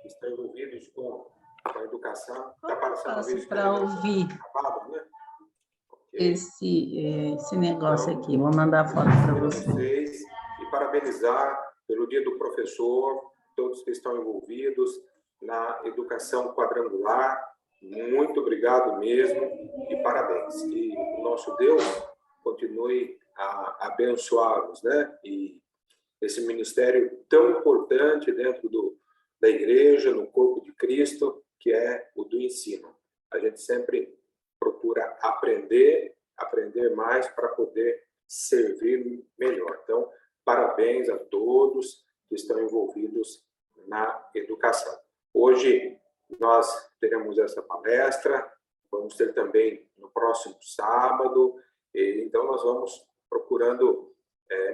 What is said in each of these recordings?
que estão envolvidos com a educação. Está parecendo uma vez para ouvir acabado, né? esse negócio então, aqui. Vou mandar a foto para vocês. E parabenizar pelo Dia do Professor, todos que estão envolvidos na educação quadrangular. Muito obrigado mesmo e parabéns. Que o nosso Deus continue a abençoá-los, né? E esse ministério tão importante dentro da igreja, no corpo de Cristo, que é o do ensino. A gente sempre procura aprender mais para poder servir melhor. Então, parabéns a todos que estão envolvidos na educação. Hoje nós teremos essa palestra, vamos ter também no próximo sábado, então nós vamos procurando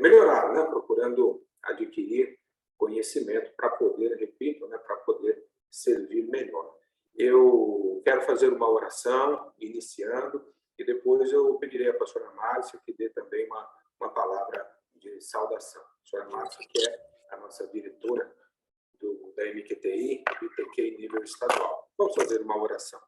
melhorar, né? Procurando adquirir conhecimento para poder, repito, né? Para poder servir melhor. Eu quero fazer uma oração, iniciando, e depois eu pedirei à pastora Márcia que dê também uma palavra de saudação. A pastora Márcia, que é a nossa diretora da MQTI, IPQ nível estadual. Vamos fazer uma oração.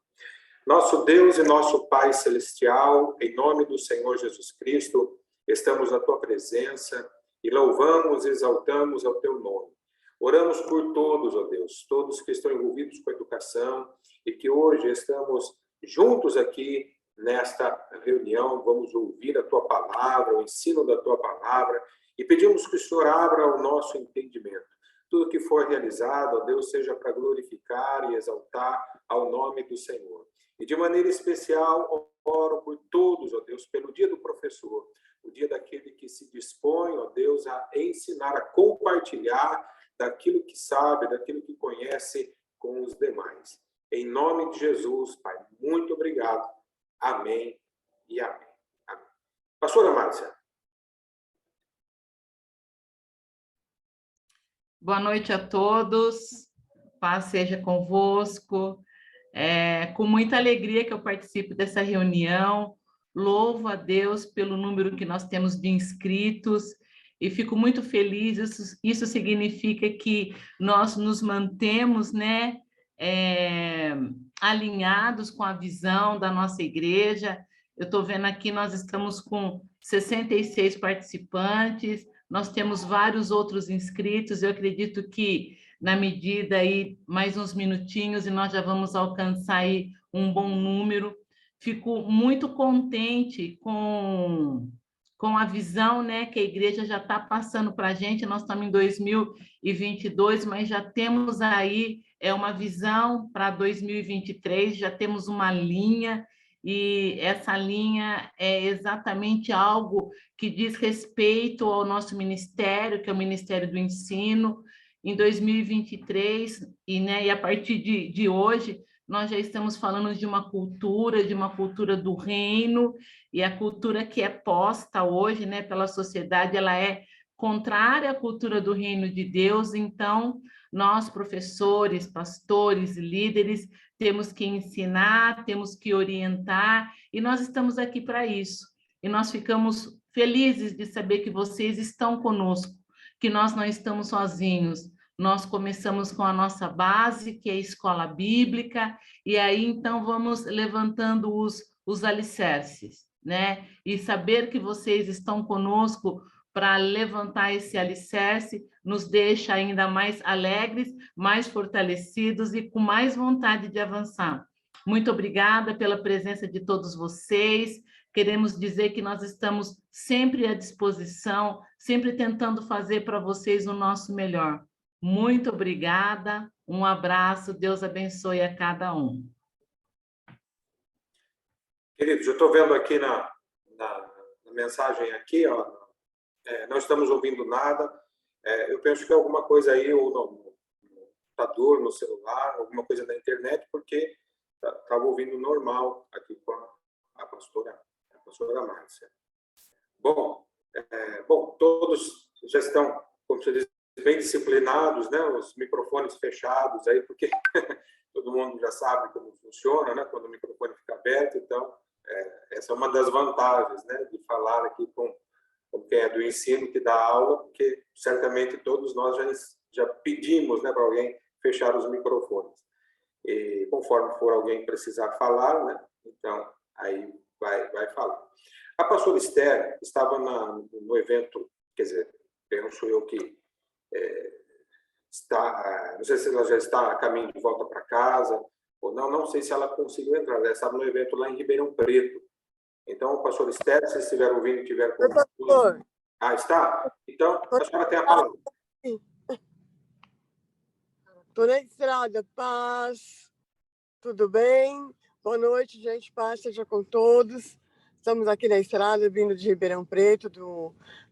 Nosso Deus e nosso Pai Celestial, em nome do Senhor Jesus Cristo, estamos na Tua presença e louvamos e exaltamos ao Teu nome. Oramos por todos, ó Deus, todos que estão envolvidos com a educação e que hoje estamos juntos aqui nesta reunião, vamos ouvir a Tua palavra, o ensino da Tua palavra e pedimos que o Senhor abra o nosso entendimento. Tudo que for realizado, ó Deus, seja para glorificar e exaltar ao nome do Senhor. E de maneira especial, oro por todos, ó Deus, pelo dia do professor, o dia daquele que se dispõe, ó Deus, a ensinar, a compartilhar daquilo que sabe, daquilo que conhece com os demais. Em nome de Jesus, Pai, muito obrigado. Amém e amém. Amém. Pastora Márcia. Boa noite a todos, paz seja convosco. Com muita alegria que eu participo dessa reunião, louvo a Deus pelo número que nós temos de inscritos e fico muito feliz. Isso significa que nós nos mantemos, né, alinhados com a visão da nossa igreja. Eu estou vendo aqui, nós estamos com 66 participantes, nós temos vários outros inscritos, eu acredito que na medida aí, mais uns minutinhos, e nós já vamos alcançar aí um bom número. Fico muito contente com a visão, né, que a igreja já está passando para a gente. Nós estamos em 2022, mas já temos aí uma visão para 2023, já temos uma linha, e essa linha é exatamente algo que diz respeito ao nosso ministério, que é o Ministério do Ensino. Em 2023, e a partir de hoje, nós já estamos falando de uma cultura do reino, e a cultura que é posta hoje, né, pela sociedade, ela é contrária à cultura do reino de Deus. Então, nós, professores, pastores, líderes, temos que ensinar, temos que orientar, e nós estamos aqui para isso. E nós ficamos felizes de saber que vocês estão conosco, que nós não estamos sozinhos. Nós começamos com a nossa base, que é a escola bíblica, e aí, então, vamos levantando os alicerces, né? E saber que vocês estão conosco para levantar esse alicerce nos deixa ainda mais alegres, mais fortalecidos e com mais vontade de avançar. Muito obrigada pela presença de todos vocês. Queremos dizer que nós estamos sempre à disposição, sempre tentando fazer para vocês o nosso melhor. Muito obrigada, um abraço, Deus abençoe a cada um. Queridos, eu estou vendo aqui na mensagem aqui, ó, não estamos ouvindo nada, eu penso que é alguma coisa aí, ou no computador, no celular, alguma coisa na internet, porque estava ouvindo normal aqui com a pastora Márcia. Bom, todos já estão, como se diz, bem disciplinados, né? Os microfones fechados aí, porque todo mundo já sabe como funciona, né? Quando o microfone fica aberto. Então, essa é uma das vantagens, né? De falar aqui com quem é do ensino, que dá aula, porque certamente todos nós já pedimos, né, para alguém fechar os microfones. E conforme for alguém precisar falar, né? Então, aí vai falar. A pastora Esther estava no evento, quer dizer, penso eu que está, não sei se ela já está a caminho de volta para casa, ou não sei se ela conseguiu entrar, ela estava no evento lá em Ribeirão Preto. Então, o pastor Esther, se estiver ouvindo e tiver... está? Então, a senhora tem a palavra. Estou na estrada, paz, tudo bem? Boa noite, gente, paz seja com todos. Estamos aqui na estrada, vindo de Ribeirão Preto,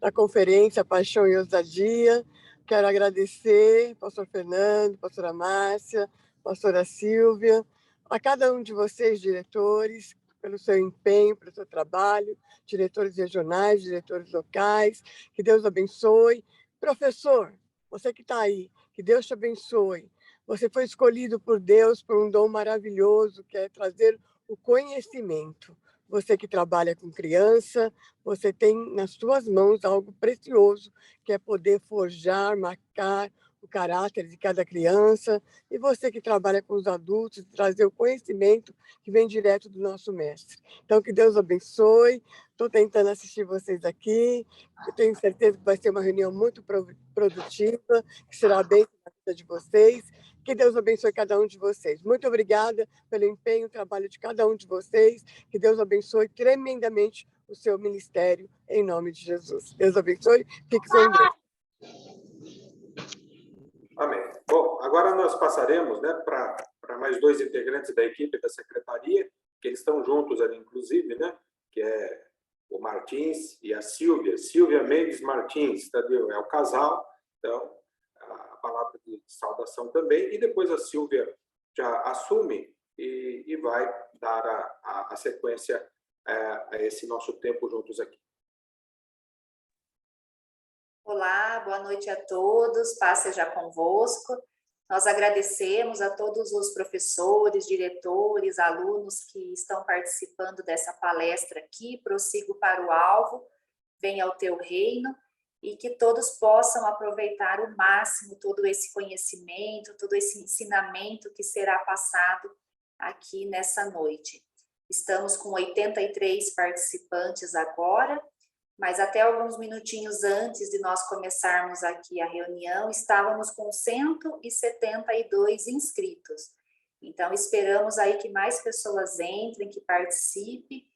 da conferência Paixão e Ousadia. Quero agradecer, pastor Fernando, pastora Márcia, pastora Silvia, a cada um de vocês, diretores, pelo seu empenho, pelo seu trabalho, diretores regionais, diretores locais, que Deus abençoe. Professor, você que está aí, que Deus te abençoe. Você foi escolhido por Deus por um dom maravilhoso, que é trazer o conhecimento. Você que trabalha com criança, você tem nas suas mãos algo precioso, que é poder forjar, marcar o caráter de cada criança. E você que trabalha com os adultos, trazer o conhecimento que vem direto do nosso mestre. Então, que Deus abençoe. Estou tentando assistir vocês aqui. Eu tenho certeza que vai ser uma reunião muito produtiva, que será bem na vida de vocês. Que Deus abençoe cada um de vocês. Muito obrigada pelo empenho e trabalho de cada um de vocês. Que Deus abençoe tremendamente o seu ministério, em nome de Jesus. Deus abençoe. Fique com Deus. Amém. Bom, agora nós passaremos, né, para mais dois integrantes da equipe da secretaria, que eles estão juntos ali, inclusive, né, que é o Martins e a Silvia. Silvia Mendes Martins, entendeu? É o casal, então... a palavra de saudação também, e depois a Silvia já assume e vai dar a sequência a esse nosso tempo juntos aqui. Olá, boa noite a todos, paz seja convosco. Nós agradecemos a todos os professores, diretores, alunos que estão participando dessa palestra aqui, Prossigo para o Alvo, Venha ao Teu Reino, e que todos possam aproveitar o máximo todo esse conhecimento, todo esse ensinamento que será passado aqui nessa noite. Estamos com 83 participantes agora, mas até alguns minutinhos antes de nós começarmos aqui a reunião, estávamos com 172 inscritos. Então, esperamos aí que mais pessoas entrem, que participem,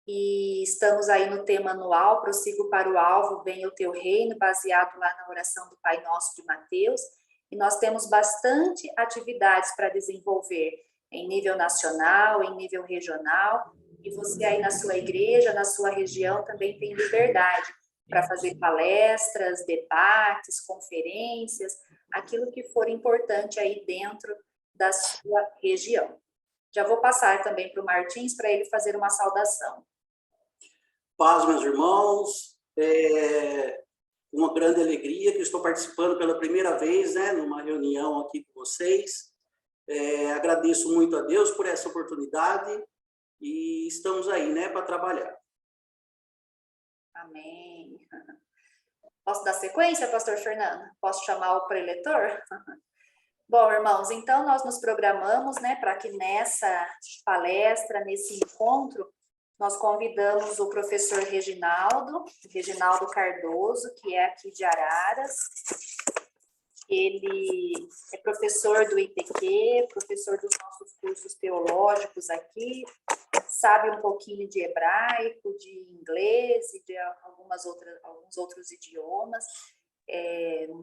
e estamos aí no tema anual, Prossigo para o Alvo, Venha o Teu Reino, baseado lá na oração do Pai Nosso de Mateus, e nós temos bastante atividades para desenvolver em nível nacional, em nível regional, e você aí na sua igreja, na sua região, também tem liberdade para fazer palestras, debates, conferências, aquilo que for importante aí dentro da sua região. Já vou passar também para o Martins para ele fazer uma saudação. Paz, meus irmãos, uma grande alegria que estou participando pela primeira vez, né, numa reunião aqui com vocês. Agradeço muito a Deus por essa oportunidade e estamos aí, né, para trabalhar. Amém. Posso dar sequência, pastor Fernando? Posso chamar o preletor? Bom, irmãos, então nós nos programamos, né, para que nessa palestra, nesse encontro, nós convidamos o professor Reginaldo Cardoso, que é aqui de Araras. Ele é professor do IPQ, professor dos nossos cursos teológicos aqui, sabe um pouquinho de hebraico, de inglês e de alguns outros idiomas.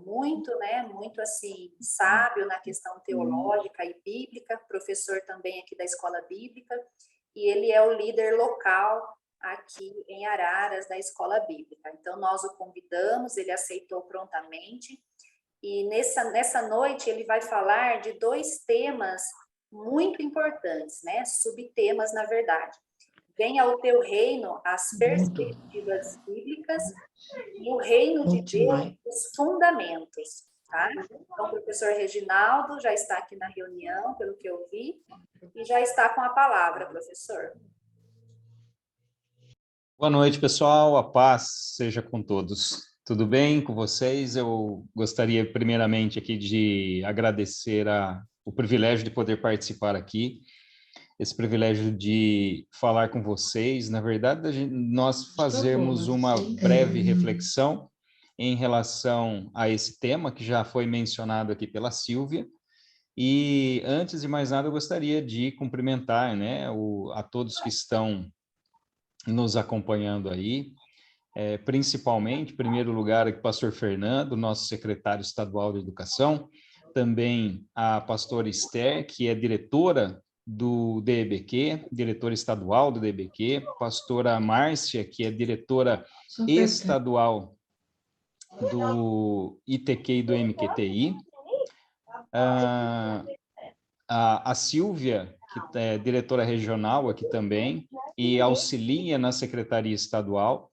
Muito, né, muito assim, sábio na questão teológica e bíblica, professor também aqui da Escola Bíblica, e ele é o líder local aqui em Araras da Escola Bíblica. Então, nós o convidamos, ele aceitou prontamente, e nessa noite ele vai falar de dois temas muito importantes, né, subtemas, na verdade. Venha ao teu reino as perspectivas bíblicas e o reino de Deus, os fundamentos, tá? Então, o professor Reginaldo já está aqui na reunião, pelo que eu vi, e já está com a palavra, professor. Boa noite, pessoal. A paz seja com todos. Tudo bem com vocês? Eu gostaria primeiramente aqui de agradecer o privilégio de poder participar aqui, esse privilégio de falar com vocês. Na verdade, nós fazermos uma breve reflexão em relação a esse tema que já foi mencionado aqui pela Silvia. E antes de mais nada, eu gostaria de cumprimentar, né, a todos que estão nos acompanhando aí. Principalmente, em primeiro lugar, aqui, pastor Fernando, nosso secretário estadual de educação, também a pastora Esther, que é diretora do DEBQ, diretora estadual do DEBQ, pastora Márcia, que é diretora estadual do ITQ e do MQTI, a Silvia, que é diretora regional aqui também, e auxilia na secretaria estadual,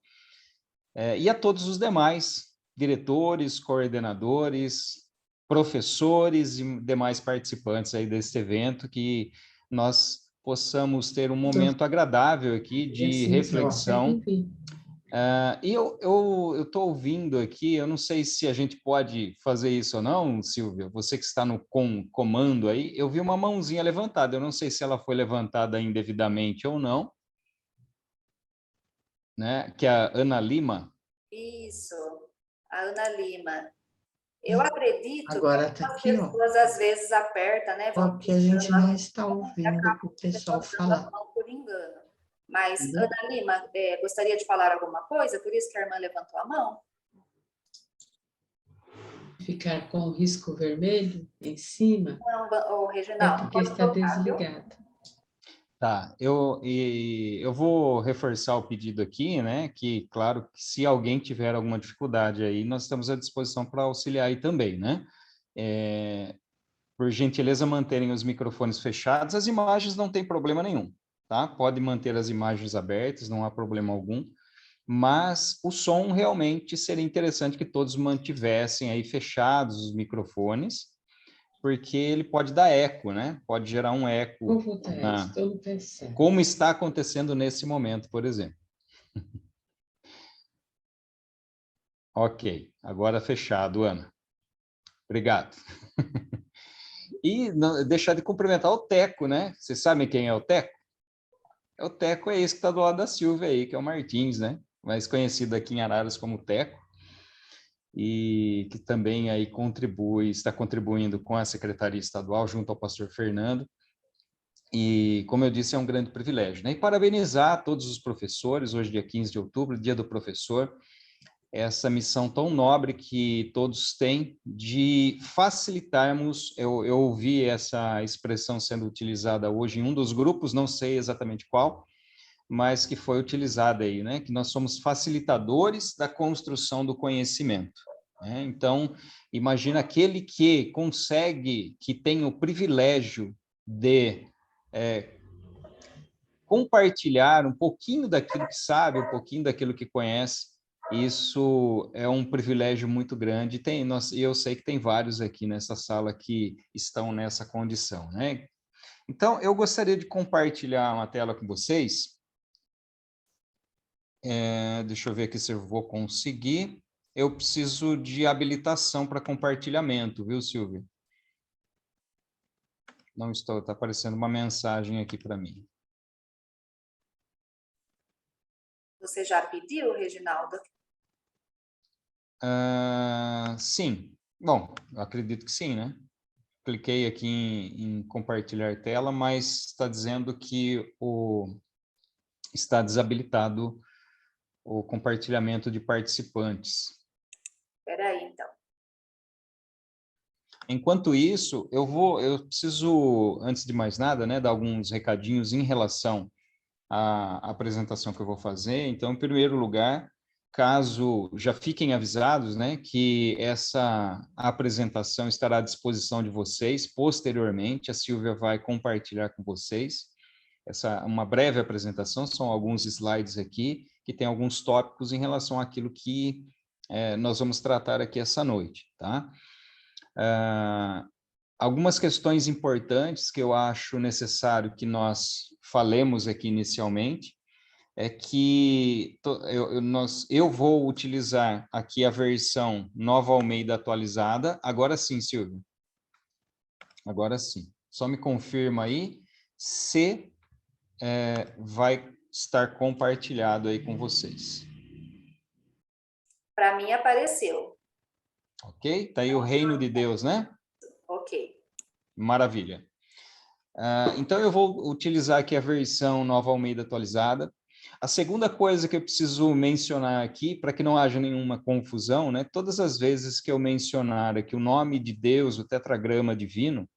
e a todos os demais diretores, coordenadores, professores e demais participantes aí deste evento, que nós possamos ter um momento agradável aqui de reflexão. E eu estou ouvindo aqui, eu não sei se a gente pode fazer isso ou não, Silvia, você que está no comando aí, eu vi uma mãozinha levantada, eu não sei se ela foi levantada indevidamente ou não, né? Que é a Ana Lima. Isso, a Ana Lima. Eu acredito Agora que tá as aqui, ó. pessoas às vezes apertam, né? Vão Porque a gente não está e ouvindo acabam o pessoal levantando a falar. mão por engano. Mas, Entendeu? Ana Lima, gostaria de falar alguma coisa? Por isso que a irmã levantou a mão? Ficar com o risco vermelho em cima, Não, o Reginaldo, porque pode está tocar, viu? desligado. Tá, eu vou reforçar o pedido aqui, né? Que, claro, que se alguém tiver alguma dificuldade aí, nós estamos à disposição para auxiliar aí também, né? Por gentileza, manterem os microfones fechados, as imagens não tem problema nenhum, tá? Pode manter as imagens abertas, não há problema algum, mas o som realmente seria interessante que todos mantivessem aí fechados os microfones, porque ele pode dar eco, né? Pode gerar um eco, Vou voltar, estou no PC. como está acontecendo nesse momento, por exemplo. Ok, agora fechado, Ana. Obrigado. E não, deixar de cumprimentar o Teco, né? Vocês sabem quem é o Teco? O Teco é esse que está do lado da Silvia aí, que é o Martins, né? Mais conhecido aqui em Araras como Teco, e que também aí está contribuindo com a Secretaria Estadual, junto ao pastor Fernando. E, como eu disse, é um grande privilégio, né? E parabenizar todos os professores, hoje dia 15 de outubro, dia do professor, essa missão tão nobre que todos têm de facilitarmos, eu ouvi essa expressão sendo utilizada hoje em um dos grupos, não sei exatamente qual, mas que foi utilizada aí, né? Que nós somos facilitadores da construção do conhecimento, né? Então, imagina aquele que consegue, que tem o privilégio de compartilhar um pouquinho daquilo que sabe, um pouquinho daquilo que conhece. Isso é um privilégio muito grande. Eu sei que tem vários aqui nessa sala que estão nessa condição, né? Então, eu gostaria de compartilhar uma tela com vocês. Deixa eu ver aqui se eu vou conseguir. Eu preciso de habilitação para compartilhamento, viu, Silvia? Não estou, está aparecendo uma mensagem aqui para mim. Você já pediu, Reginaldo? Sim. Bom, eu acredito que sim, né? Cliquei aqui em compartilhar tela, mas está dizendo que está desabilitado o compartilhamento de participantes. Espera aí, então. Enquanto isso, eu preciso, antes de mais nada, né, dar alguns recadinhos em relação à apresentação que eu vou fazer. Então, em primeiro lugar, caso já fiquem avisados, né, que essa apresentação estará à disposição de vocês posteriormente, a Silvia vai compartilhar com vocês uma breve apresentação, são alguns slides aqui, que tem alguns tópicos em relação àquilo que nós vamos tratar aqui essa noite, tá? Algumas questões importantes que eu acho necessário que nós falemos aqui inicialmente. é que eu vou utilizar aqui a versão Nova Almeida atualizada. Agora sim, Silvio. Agora sim. Só me confirma aí se vai estar compartilhado aí com vocês. Para mim apareceu. Ok? Tá aí o reino de Deus, né? Ok. Maravilha. Então, eu vou utilizar aqui a versão Nova Almeida atualizada. A segunda coisa que eu preciso mencionar aqui, para que não haja nenhuma confusão, né? Todas as vezes que eu mencionar aqui o nome de Deus, o tetragrama divino,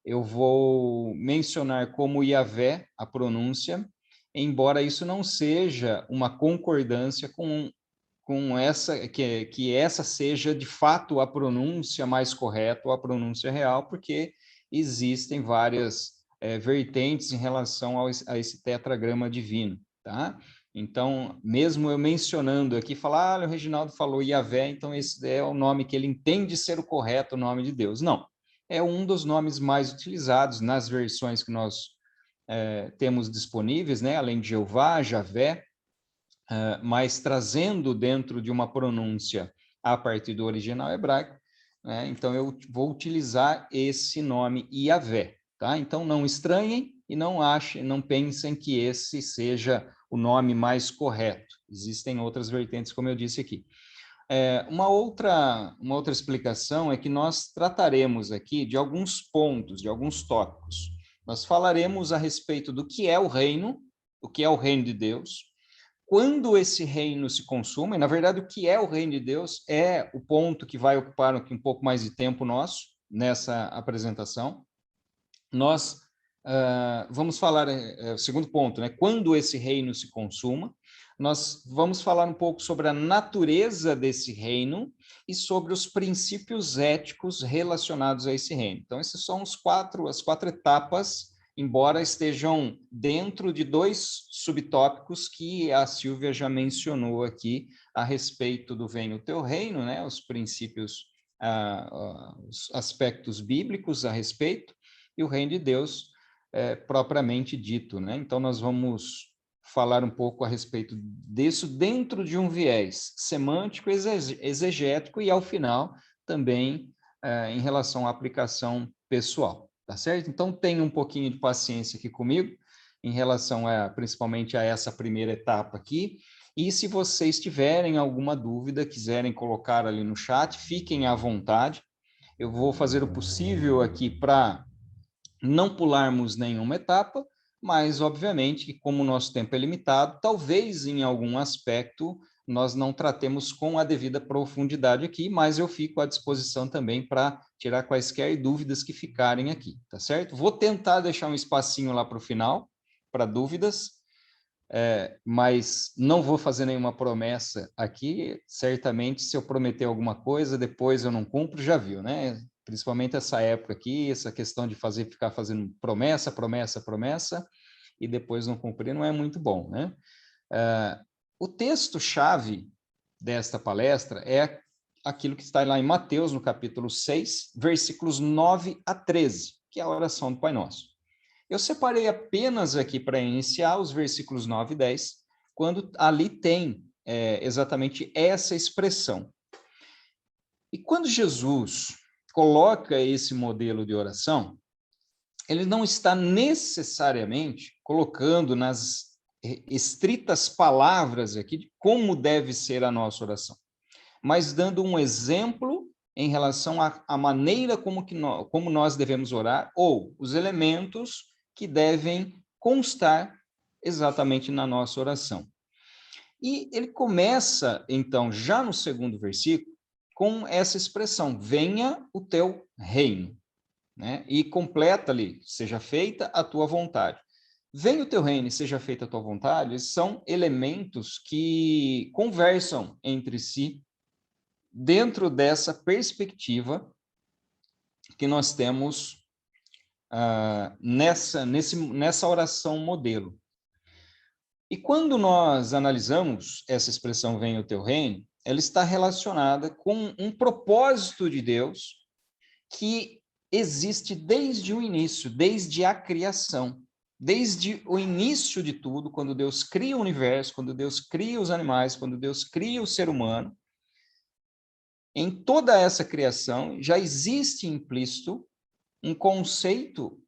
eu vou mencionar como Yahvé, a pronúncia, embora isso não seja uma concordância com essa, que essa seja de fato a pronúncia mais correta ou a pronúncia real, porque existem várias vertentes em relação a esse tetragrama divino, tá? Então, mesmo eu mencionando aqui, falar, o Reginaldo falou Yahvé, então esse é o nome que ele entende ser o correto, o nome de Deus. Não, é um dos nomes mais utilizados nas versões que nós temos disponíveis, né? Além de Jeová, Javé, mas trazendo dentro de uma pronúncia a partir do original hebraico, né? Então eu vou utilizar esse nome Yahvé, tá? Então não estranhem e não pensem que esse seja o nome mais correto. Existem outras vertentes, como eu disse aqui. Uma outra explicação é que nós trataremos aqui de alguns pontos, de alguns tópicos. Nós falaremos a respeito do que é o reino de Deus, quando esse reino se consuma, e na verdade o que é o reino de Deus é o ponto que vai ocupar um pouco mais de tempo nosso nessa apresentação. Nós vamos falar, o segundo ponto, né? Quando esse reino se consuma, nós vamos falar um pouco sobre a natureza desse reino e sobre os princípios éticos relacionados a esse reino. Então, esses são as quatro etapas, embora estejam dentro de dois subtópicos que a Silvia já mencionou aqui a respeito do venha o teu reino, né? Os princípios, os aspectos bíblicos a respeito, e o reino de Deus propriamente dito, né? Então, nós vamos falar um pouco a respeito disso dentro de um viés semântico, exegético e, ao final, também em relação à aplicação pessoal, tá certo? Então, tenha um pouquinho de paciência aqui comigo em relação principalmente a essa primeira etapa aqui, e se vocês tiverem alguma dúvida, quiserem colocar ali no chat, fiquem à vontade. Eu vou fazer o possível aqui para não pularmos nenhuma etapa, mas, obviamente, que como o nosso tempo é limitado, talvez em algum aspecto nós não tratemos com a devida profundidade aqui, mas eu fico à disposição também para tirar quaisquer dúvidas que ficarem aqui, tá certo? Vou tentar deixar um espacinho lá para o final, para dúvidas, mas não vou fazer nenhuma promessa aqui. Certamente, se eu prometer alguma coisa, depois eu não cumpro, já viu, né? Principalmente essa época aqui, essa questão de ficar fazendo promessa, e depois não cumprir, não é muito bom, né? O texto-chave desta palestra é aquilo que está lá em Mateus, no capítulo 6, versículos 9 a 13, que é a oração do Pai Nosso. Eu separei apenas aqui para iniciar os versículos 9 e 10, quando ali tem exatamente essa expressão. E quando Jesus coloca esse modelo de oração, ele não está necessariamente colocando nas estritas palavras aqui de como deve ser a nossa oração, mas dando um exemplo em relação à maneira como nós devemos orar, ou os elementos que devem constar exatamente na nossa oração. E ele começa, então, já no segundo versículo, com essa expressão, venha o teu reino, né? E completa ali, seja feita a tua vontade. Venha o teu reino e seja feita a tua vontade, são elementos que conversam entre si dentro dessa perspectiva que nós temos nessa oração modelo. E quando nós analisamos essa expressão venha o teu reino, ela está relacionada com um propósito de Deus que existe desde o início, desde a criação. desde o início de tudo, quando Deus cria o universo, quando Deus cria os animais, quando Deus cria o ser humano, em toda essa criação já existe implícito um conceito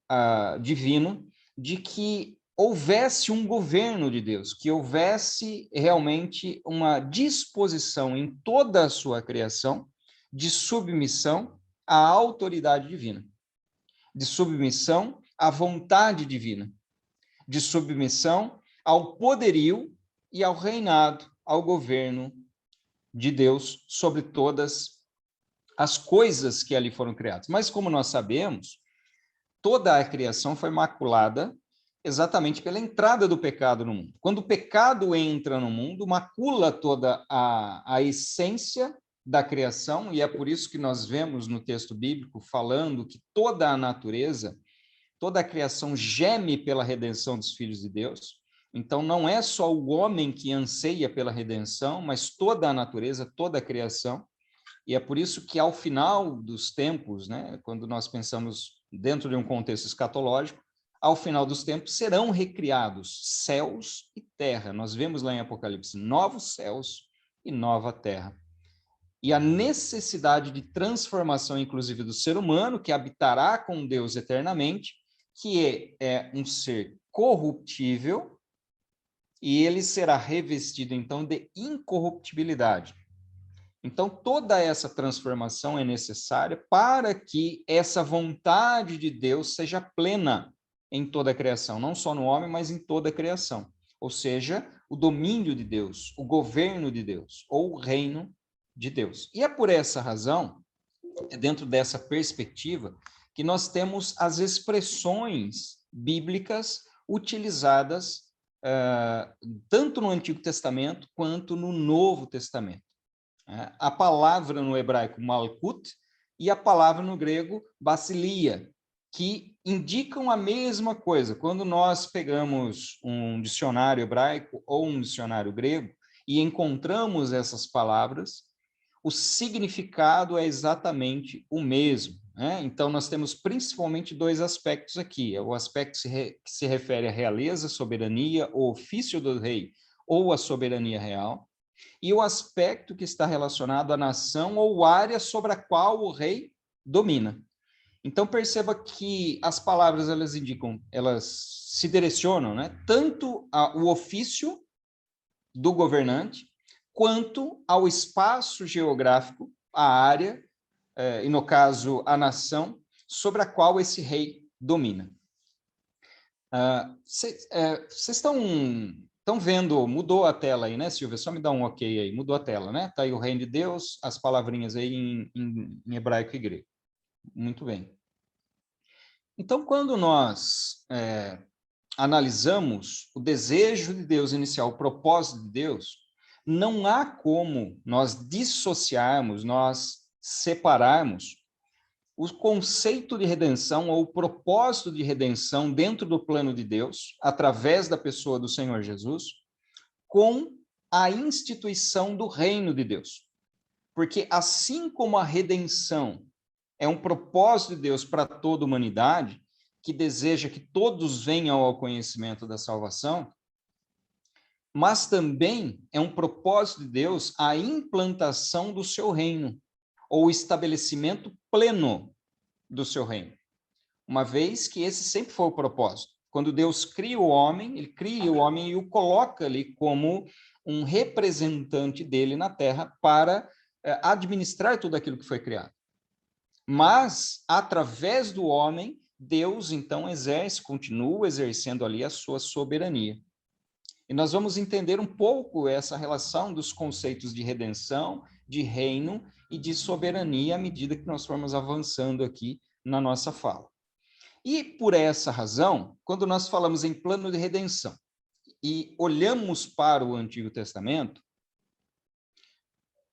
divino de que houvesse um governo de Deus, que houvesse realmente uma disposição em toda a sua criação de submissão à autoridade divina, de submissão à vontade divina, de submissão ao poderio e ao reinado, ao governo de Deus sobre todas as coisas que ali foram criadas. Mas, como nós sabemos, toda a criação foi maculada exatamente pela entrada do pecado no mundo. Quando o pecado entra no mundo, macula toda a essência da criação, e é por isso que nós vemos no texto bíblico falando que toda a natureza, toda a criação geme pela redenção dos filhos de Deus. Então, não é só o homem que anseia pela redenção, mas toda a natureza, toda a criação. E é por isso que, ao final dos tempos, né, quando nós pensamos dentro de um contexto escatológico, ao final dos tempos serão recriados céus e terra. Nós vemos lá em Apocalipse novos céus e nova terra. E a necessidade de transformação, inclusive, do ser humano, que habitará com Deus eternamente, que é um ser corruptível, e ele será revestido, então, de incorruptibilidade. Então, toda essa transformação é necessária para que essa vontade de Deus seja plena em toda a criação, não só no homem, mas em toda a criação. Ou seja, o domínio de Deus, o governo de Deus, ou o reino de Deus. E é por essa razão, dentro dessa perspectiva, que nós temos as expressões bíblicas utilizadas tanto no Antigo Testamento quanto no Novo Testamento. A palavra no hebraico malkut e a palavra no grego basilia, que indicam a mesma coisa. Quando nós pegamos um dicionário hebraico ou um dicionário grego e encontramos essas palavras, o significado é exatamente o mesmo. Então, nós temos principalmente dois aspectos aqui. O aspecto que se refere à realeza, soberania, o ofício do rei ou a soberania real, e o aspecto que está relacionado à nação ou área sobre a qual o rei domina. Então, perceba que as palavras, elas indicam, elas se direcionam, né, tanto ao ofício do governante, quanto ao espaço geográfico, a área, e no caso, a nação, sobre a qual esse rei domina. Vocês estão vendo, mudou a tela aí, né, Silvia? Só me dá um ok aí, mudou a tela, né? Está aí o reino de Deus, as palavrinhas aí em hebraico e grego. Muito bem. Então, quando nós analisamos o desejo de Deus inicial, o propósito de Deus, não há como nós dissociarmos, nós separarmos o conceito de redenção ou o propósito de redenção dentro do plano de Deus, através da pessoa do Senhor Jesus, com a instituição do reino de Deus. Porque assim como a redenção é um propósito de Deus para toda a humanidade, que deseja que todos venham ao conhecimento da salvação, mas também é um propósito de Deus a implantação do seu reino, ou o estabelecimento pleno do seu reino. Uma vez que esse sempre foi o propósito. Quando Deus cria o homem, ele cria o homem e o coloca ali como um representante dele na terra para administrar tudo aquilo que foi criado. Mas, através do homem, Deus, então, continua exercendo ali a sua soberania. E nós vamos entender um pouco essa relação dos conceitos de redenção, de reino e de soberania à medida que nós formos avançando aqui na nossa fala. E, por essa razão, quando nós falamos em plano de redenção e olhamos para o Antigo Testamento,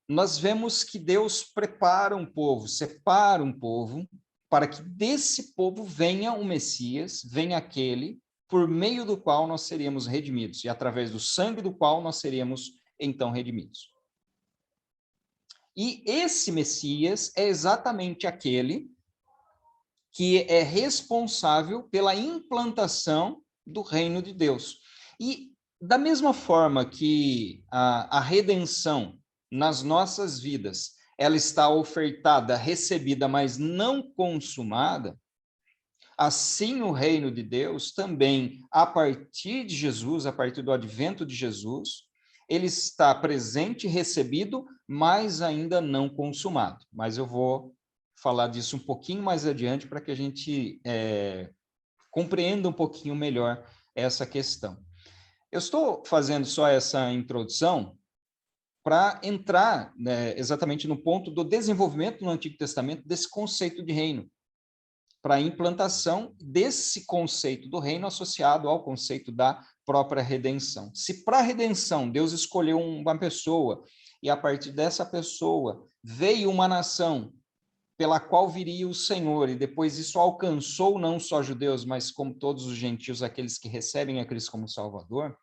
nós vemos que Deus prepara um povo, separa um povo, para que desse povo venha o Messias, venha aquele por meio do qual nós seríamos redimidos, e através do sangue do qual nós seríamos, então, redimidos. E esse Messias é exatamente aquele que é responsável pela implantação do reino de Deus. E da mesma forma que a redenção nas nossas vidas, ela está ofertada, recebida, mas não consumada, assim o reino de Deus também, a partir de Jesus, a partir do advento de Jesus, ele está presente e recebido, mas ainda não consumado. Mas eu vou falar disso um pouquinho mais adiante para que a gente compreenda um pouquinho melhor essa questão. Eu estou fazendo só essa introdução para entrar, né, exatamente no ponto do desenvolvimento no Antigo Testamento desse conceito de reino, para a implantação desse conceito do reino associado ao conceito da própria redenção. Se para a redenção Deus escolheu uma pessoa e a partir dessa pessoa veio uma nação pela qual viria o Senhor, e depois isso alcançou não só judeus, mas como todos os gentios, aqueles que recebem a Cristo como Salvador,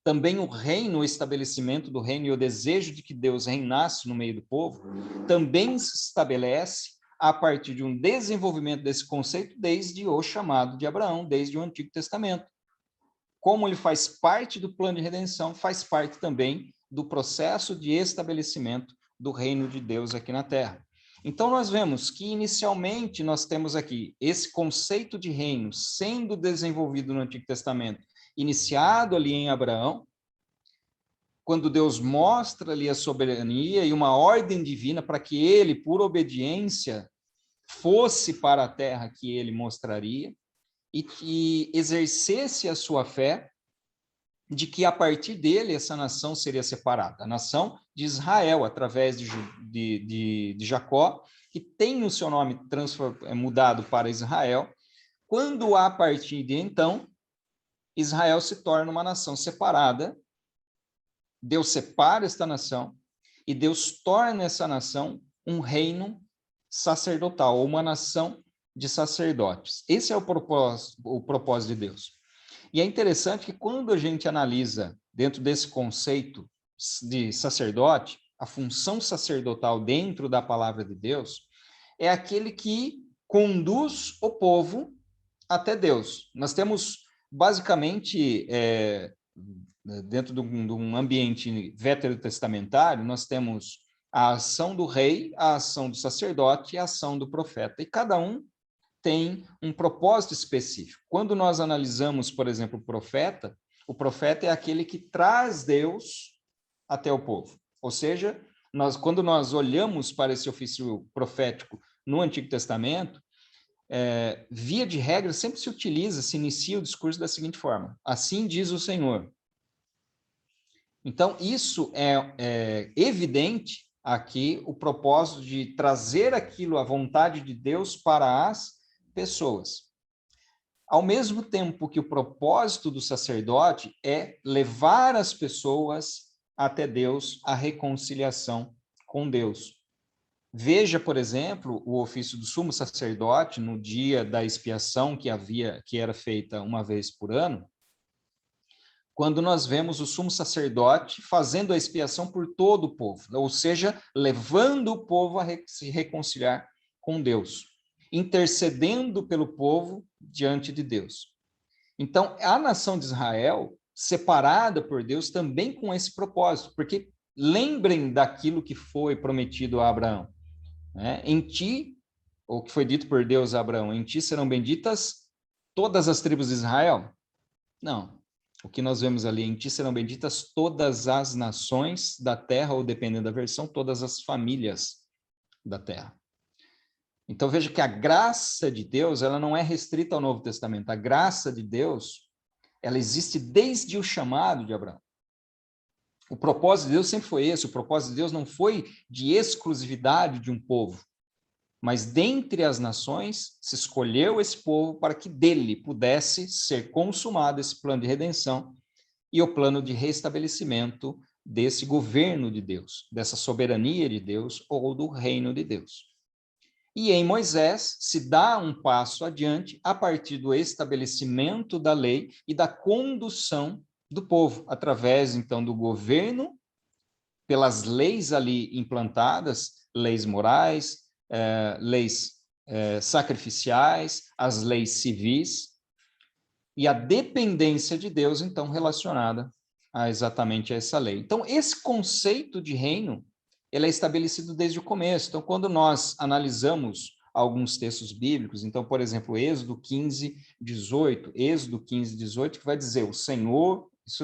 também o reino, o estabelecimento do reino e o desejo de que Deus reinasse no meio do povo, também se estabelece a partir de um desenvolvimento desse conceito desde o chamado de Abraão, desde o Antigo Testamento. Como ele faz parte do plano de redenção, faz parte também do processo de estabelecimento do reino de Deus aqui na Terra. Então, nós vemos que, inicialmente, nós temos aqui esse conceito de reino sendo desenvolvido no Antigo Testamento, iniciado ali em Abraão, quando Deus mostra ali a soberania e uma ordem divina para que ele, por obediência, fosse para a terra que ele mostraria e que exercesse a sua fé de que a partir dele essa nação seria separada. A nação de Israel, através de Jacó, que tem o seu nome mudado para Israel, quando a partir de então, Israel se torna uma nação separada, Deus separa esta nação e Deus torna essa nação um reino sacerdotal, ou uma nação de sacerdotes. Esse é o propósito de Deus. E é interessante que quando a gente analisa dentro desse conceito de sacerdote, a função sacerdotal dentro da palavra de Deus é aquele que conduz o povo até Deus. Nós temos basicamente, dentro de um ambiente veterotestamentário, nós temos a ação do rei, a ação do sacerdote e a ação do profeta. E cada um tem um propósito específico. Quando nós analisamos, por exemplo, o profeta é aquele que traz Deus até o povo. Ou seja, quando nós olhamos para esse ofício profético no Antigo Testamento, via de regra, sempre se inicia o discurso da seguinte forma: assim diz o Senhor. Então, isso é evidente aqui, o propósito de trazer aquilo, a vontade de Deus para as pessoas. Ao mesmo tempo que o propósito do sacerdote é levar as pessoas até Deus, a reconciliação com Deus. Veja, por exemplo, o ofício do sumo sacerdote no dia da expiação que era feita uma vez por ano, quando nós vemos o sumo sacerdote fazendo a expiação por todo o povo, ou seja, levando o povo a se reconciliar com Deus, intercedendo pelo povo diante de Deus. Então, a nação de Israel, separada por Deus, também com esse propósito, porque lembrem daquilo que foi prometido a Abraão. Em ti, o que foi dito por Deus a Abraão, em ti serão benditas todas as tribos de Israel? Não. O que nós vemos ali, em ti serão benditas todas as nações da terra, ou dependendo da versão, todas as famílias da terra. Então veja que a graça de Deus, ela não é restrita ao Novo Testamento. A graça de Deus, ela existe desde o chamado de Abraão. O propósito de Deus sempre foi esse. O propósito de Deus não foi de exclusividade de um povo, mas dentre as nações se escolheu esse povo para que dele pudesse ser consumado esse plano de redenção e o plano de restabelecimento desse governo de Deus, dessa soberania de Deus ou do reino de Deus. E em Moisés se dá um passo adiante a partir do estabelecimento da lei e da condução do povo, através então do governo, pelas leis ali implantadas, leis morais, leis sacrificiais, as leis civis, e a dependência de Deus, então, relacionada exatamente a essa lei. Então, esse conceito de reino, ele é estabelecido desde o começo. Então, quando nós analisamos alguns textos bíblicos, então, por exemplo, Êxodo 15, 18, que vai dizer, o Senhor, isso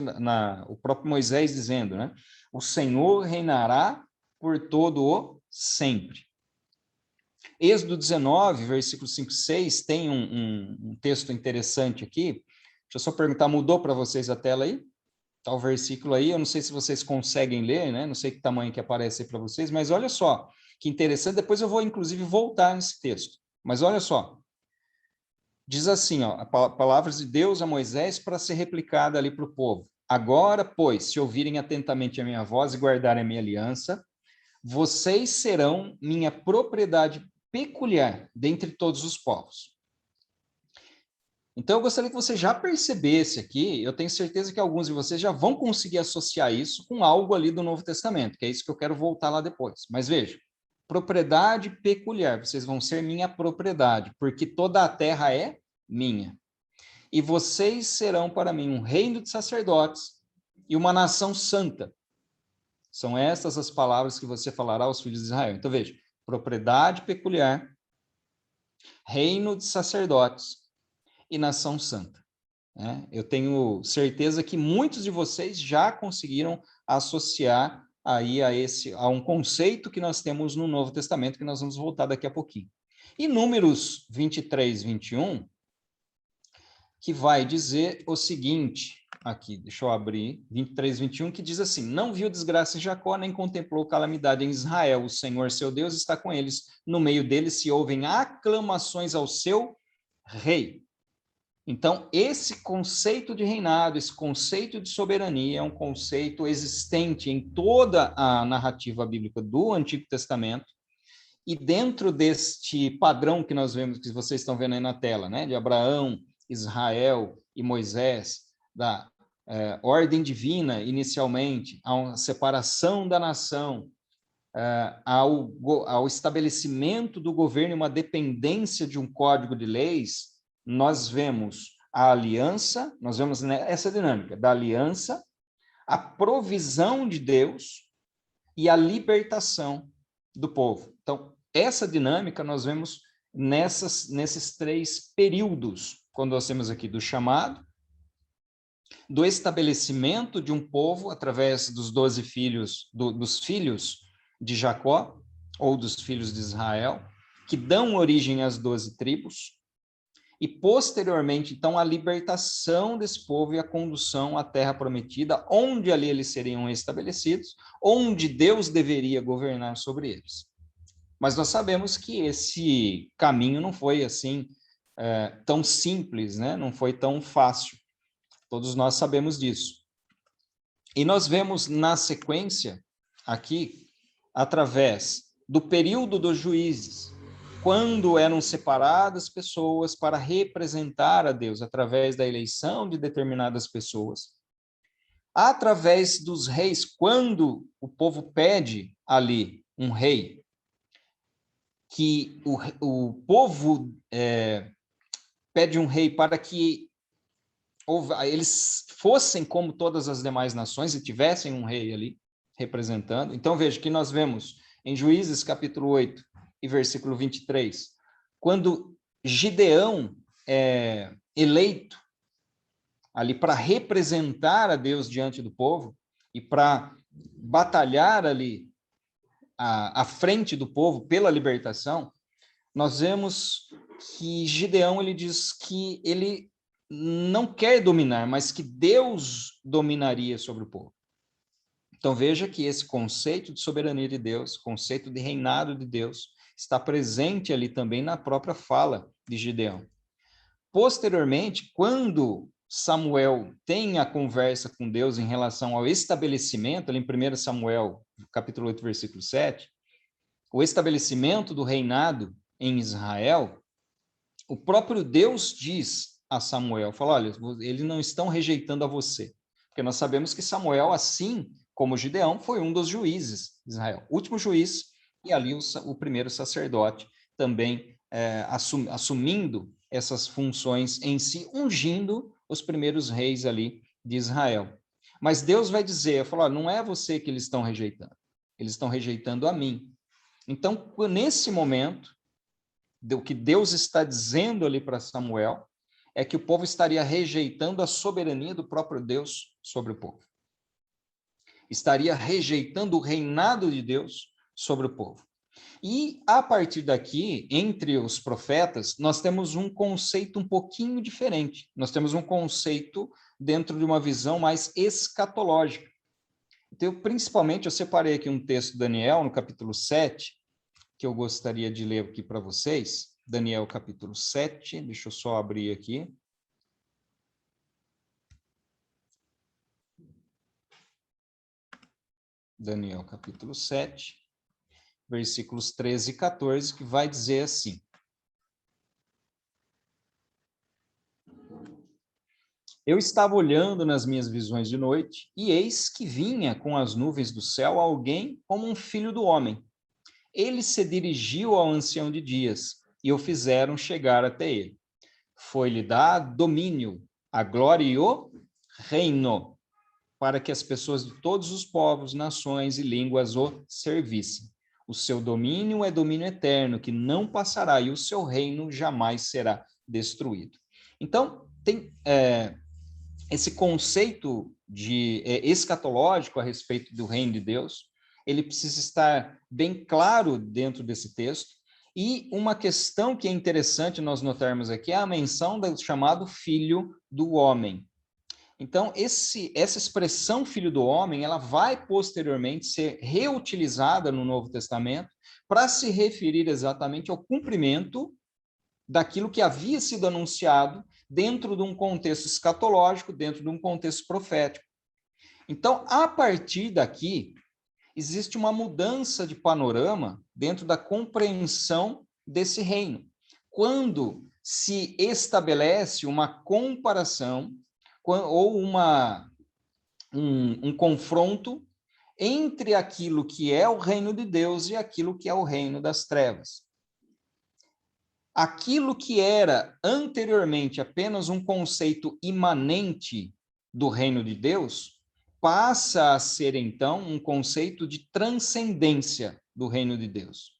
o próprio Moisés dizendo, né? O Senhor reinará por todo o sempre. Êxodo 19, versículo 5 e 6, tem um texto interessante aqui. Deixa eu só perguntar, mudou para vocês a tela aí? Está o versículo aí, eu não sei se vocês conseguem ler, né? Não sei que tamanho que aparece aí para vocês, mas olha só, que interessante, depois eu vou, inclusive, voltar nesse texto. Mas olha só, diz assim, ó, palavras de Deus a Moisés para ser replicada ali para o povo. Agora, pois, se ouvirem atentamente a minha voz e guardarem a minha aliança, vocês serão minha propriedade peculiar dentre todos os povos. Então, eu gostaria que você já percebesse aqui, eu tenho certeza que alguns de vocês já vão conseguir associar isso com algo ali do Novo Testamento, que é isso que eu quero voltar lá depois. Mas veja, propriedade peculiar, vocês vão ser minha propriedade, porque toda a terra é minha. E vocês serão para mim um reino de sacerdotes e uma nação santa. São estas as palavras que você falará aos filhos de Israel. Então, veja, propriedade peculiar, reino de sacerdotes e nação santa. Né? Eu tenho certeza que muitos de vocês já conseguiram associar aí a um conceito que nós temos no Novo Testamento, que nós vamos voltar daqui a pouquinho. E Números 23, 21, que vai dizer o seguinte, aqui, deixa eu abrir, 23, 21, que diz assim, não viu desgraça em Jacó, nem contemplou calamidade em Israel, o Senhor seu Deus está com eles, no meio deles se ouvem aclamações ao seu rei. Então, esse conceito de reinado, esse conceito de soberania é um conceito existente em toda a narrativa bíblica do Antigo Testamento, e dentro deste padrão que nós vemos, que vocês estão vendo aí na tela, né, de Abraão, Israel e Moisés, da ordem divina inicialmente, a separação da nação, ao estabelecimento do governo e uma dependência de um código de leis, nós vemos a aliança, nós vemos essa dinâmica da aliança, a provisão de Deus e a libertação do povo. Então, essa dinâmica nós vemos nesses três períodos, quando nós temos aqui do chamado, do estabelecimento de um povo através dos 12 filhos, dos filhos de Jacó, ou dos filhos de Israel, que dão origem às 12 tribos, e posteriormente, então, a libertação desse povo e a condução à terra prometida, onde ali eles seriam estabelecidos, onde Deus deveria governar sobre eles. Mas nós sabemos que esse caminho não foi assim tão simples, né? Não foi tão fácil. Todos nós sabemos disso. E nós vemos na sequência, aqui, através do período dos juízes, quando eram separadas pessoas para representar a Deus, através da eleição de determinadas pessoas, através dos reis, quando o povo pede ali um rei, que o povo pede um rei para que eles fossem como todas as demais nações e tivessem um rei ali representando. Então, veja que nós vemos em Juízes capítulo 8 e versículo 23, quando Gideão é eleito ali para representar a Deus diante do povo e para batalhar ali à frente do povo pela libertação, nós vemos que Gideão ele diz que ele não quer dominar, mas que Deus dominaria sobre o povo. Então veja que esse conceito de soberania de Deus, conceito de reinado de Deus, está presente ali também na própria fala de Gideão. Posteriormente, quando Samuel tem a conversa com Deus em relação ao estabelecimento, ali em 1 Samuel, capítulo 8, versículo 7, o estabelecimento do reinado em Israel, o próprio Deus diz a Samuel, fala, olha, eles não estão rejeitando a você, porque nós sabemos que Samuel, assim como Gideão, foi um dos juízes de Israel, último juiz, e ali o primeiro sacerdote também assumindo essas funções em si, ungindo os primeiros reis ali de Israel. Mas Deus vai dizer, falar, não é você que eles estão rejeitando a mim. Então, nesse momento, o que Deus está dizendo ali para Samuel é que o povo estaria rejeitando a soberania do próprio Deus sobre o povo. Estaria rejeitando o reinado de Deus sobre o povo. E, a partir daqui, entre os profetas, nós temos um conceito um pouquinho diferente. Nós temos um conceito dentro de uma visão mais escatológica. Então, principalmente, eu separei aqui um texto de Daniel, no capítulo 7, que eu gostaria de ler aqui para vocês. Daniel, capítulo 7, deixa eu só abrir aqui. Daniel, capítulo 7, versículos 13 e 14, que vai dizer assim: Eu estava olhando nas minhas visões de noite, e eis que vinha com as nuvens do céu alguém como um filho do homem. Ele se dirigiu ao ancião de dias, e o fizeram chegar até ele. Foi-lhe dado domínio, a glória e o reino, para que as pessoas de todos os povos, nações e línguas o servissem. O seu domínio é domínio eterno, que não passará, e o seu reino jamais será destruído. Então, tem esse conceito de escatológico a respeito do reino de Deus, ele precisa estar bem claro dentro desse texto. E uma questão que é interessante nós notarmos aqui é a menção do chamado filho do homem. Então, essa expressão filho do homem, ela vai posteriormente ser reutilizada no Novo Testamento para se referir exatamente ao cumprimento daquilo que havia sido anunciado dentro de um contexto escatológico, dentro de um contexto profético. Então, a partir daqui, existe uma mudança de panorama dentro da compreensão desse reino. Quando se estabelece uma comparação ou um confronto entre aquilo que é o reino de Deus e aquilo que é o reino das trevas. Aquilo que era anteriormente apenas um conceito imanente do reino de Deus, passa a ser, então, um conceito de transcendência do reino de Deus.